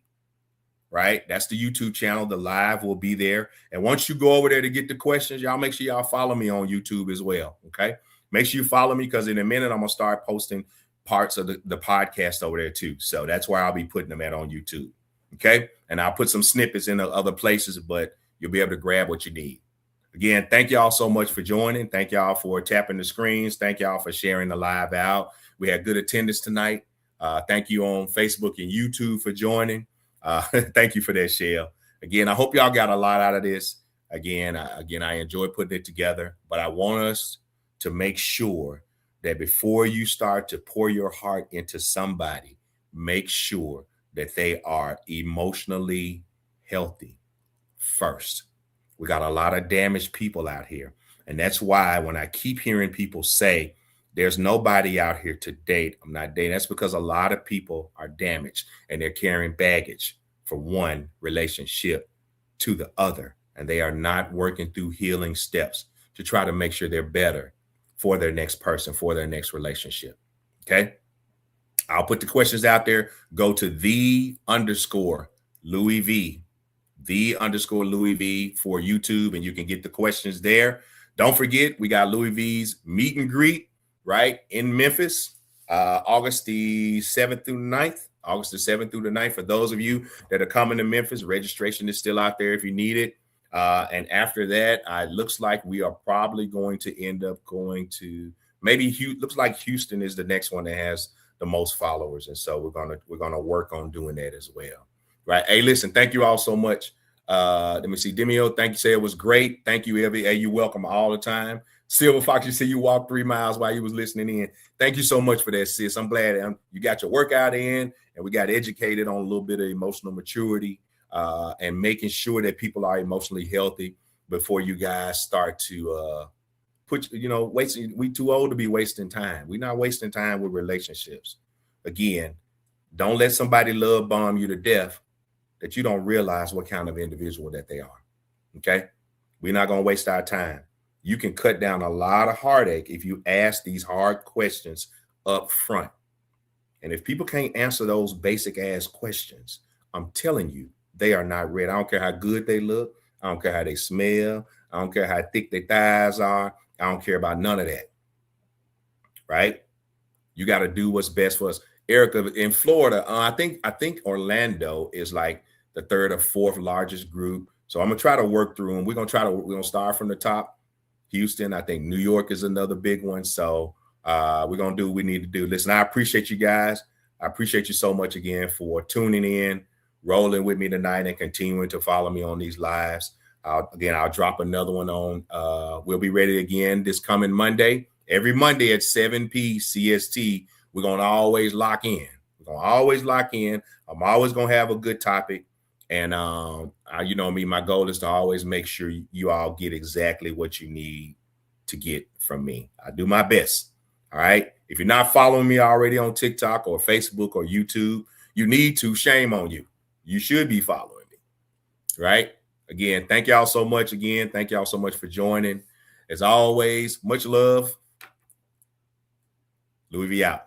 Right? That's the YouTube channel. The live will be there. And once you go over there to get the questions, y'all make sure y'all follow me on YouTube as well. Okay. Make sure you follow me, because in a minute I'm gonna start posting parts of the podcast over there too. So that's where I'll be putting them at on YouTube. Okay. And I'll put some snippets in the other places, but you'll be able to grab what you need. Again, thank y'all so much for joining. Thank y'all for tapping the screens. Thank y'all for sharing the live out. We had good attendance tonight. Thank you on Facebook and YouTube for joining. Thank you for that, Shell. Again, I hope y'all got a lot out of this. Again, I enjoy putting it together, but I want us to make sure that before you start to pour your heart into somebody, make sure that they are emotionally healthy first. We got a lot of damaged people out here. And that's why when I keep hearing people say, there's nobody out here to date, I'm not dating, that's because a lot of people are damaged and they're carrying baggage from one relationship to the other. And they are not working through healing steps to try to make sure they're better for their next person, for their next relationship. Okay. I'll put the questions out there. Go to _Louis V, _Louis V for YouTube, and you can get the questions there. Don't forget, we got Louis V's meet and greet, right, in Memphis, August the 7th through the 9th. August the 7th through the 9th. For those of you that are coming to Memphis, registration is still out there if you need it. And after that, it looks like we are probably going to end up going to looks like Houston is the next one that has the most followers. And so we're gonna work on doing that as well. Right. Hey, listen, thank you all so much. Let me see. Demio, thank you. Say it was great. Thank you, Evie. Hey, you welcome all the time. Silver Fox, you see you walked 3 miles while you was listening in. Thank you so much for that, sis. I'm glad you got your workout in and we got educated on a little bit of emotional maturity and making sure that people are emotionally healthy before you guys start to wasting. We too old to be wasting time. We're not wasting time with relationships. Again, don't let somebody love bomb you to death that you don't realize what kind of individual that they are. Okay. We're not going to waste our time. You can cut down a lot of heartache if you ask these hard questions up front. And if people can't answer those basic ass questions, I'm telling you, they are not ready. I don't care how good they look. I don't care how they smell. I don't care how thick their thighs are. I don't care about none of that. Right? You got to do what's best for us. Erica, in Florida, I think Orlando is like the 3rd or 4th largest group. So I'm gonna try to work through them. We're gonna start from the top. Houston, I think New York is another big one. So we're gonna do what we need to do. Listen, I appreciate you guys. I appreciate you so much again for tuning in, rolling with me tonight, and continuing to follow me on these lives. I'll drop another one on. We'll be ready again this coming Monday. Every Monday at 7 p. CST. We're going to always lock in. I'm always going to have a good topic. And, you know me, my goal is to always make sure you all get exactly what you need to get from me. I do my best. All right. If you're not following me already on TikTok or Facebook or YouTube, you need to. Shame on you. You should be following me. Right. Again, thank y'all so much. Thank y'all so much for joining. As always, much love. Louis V out.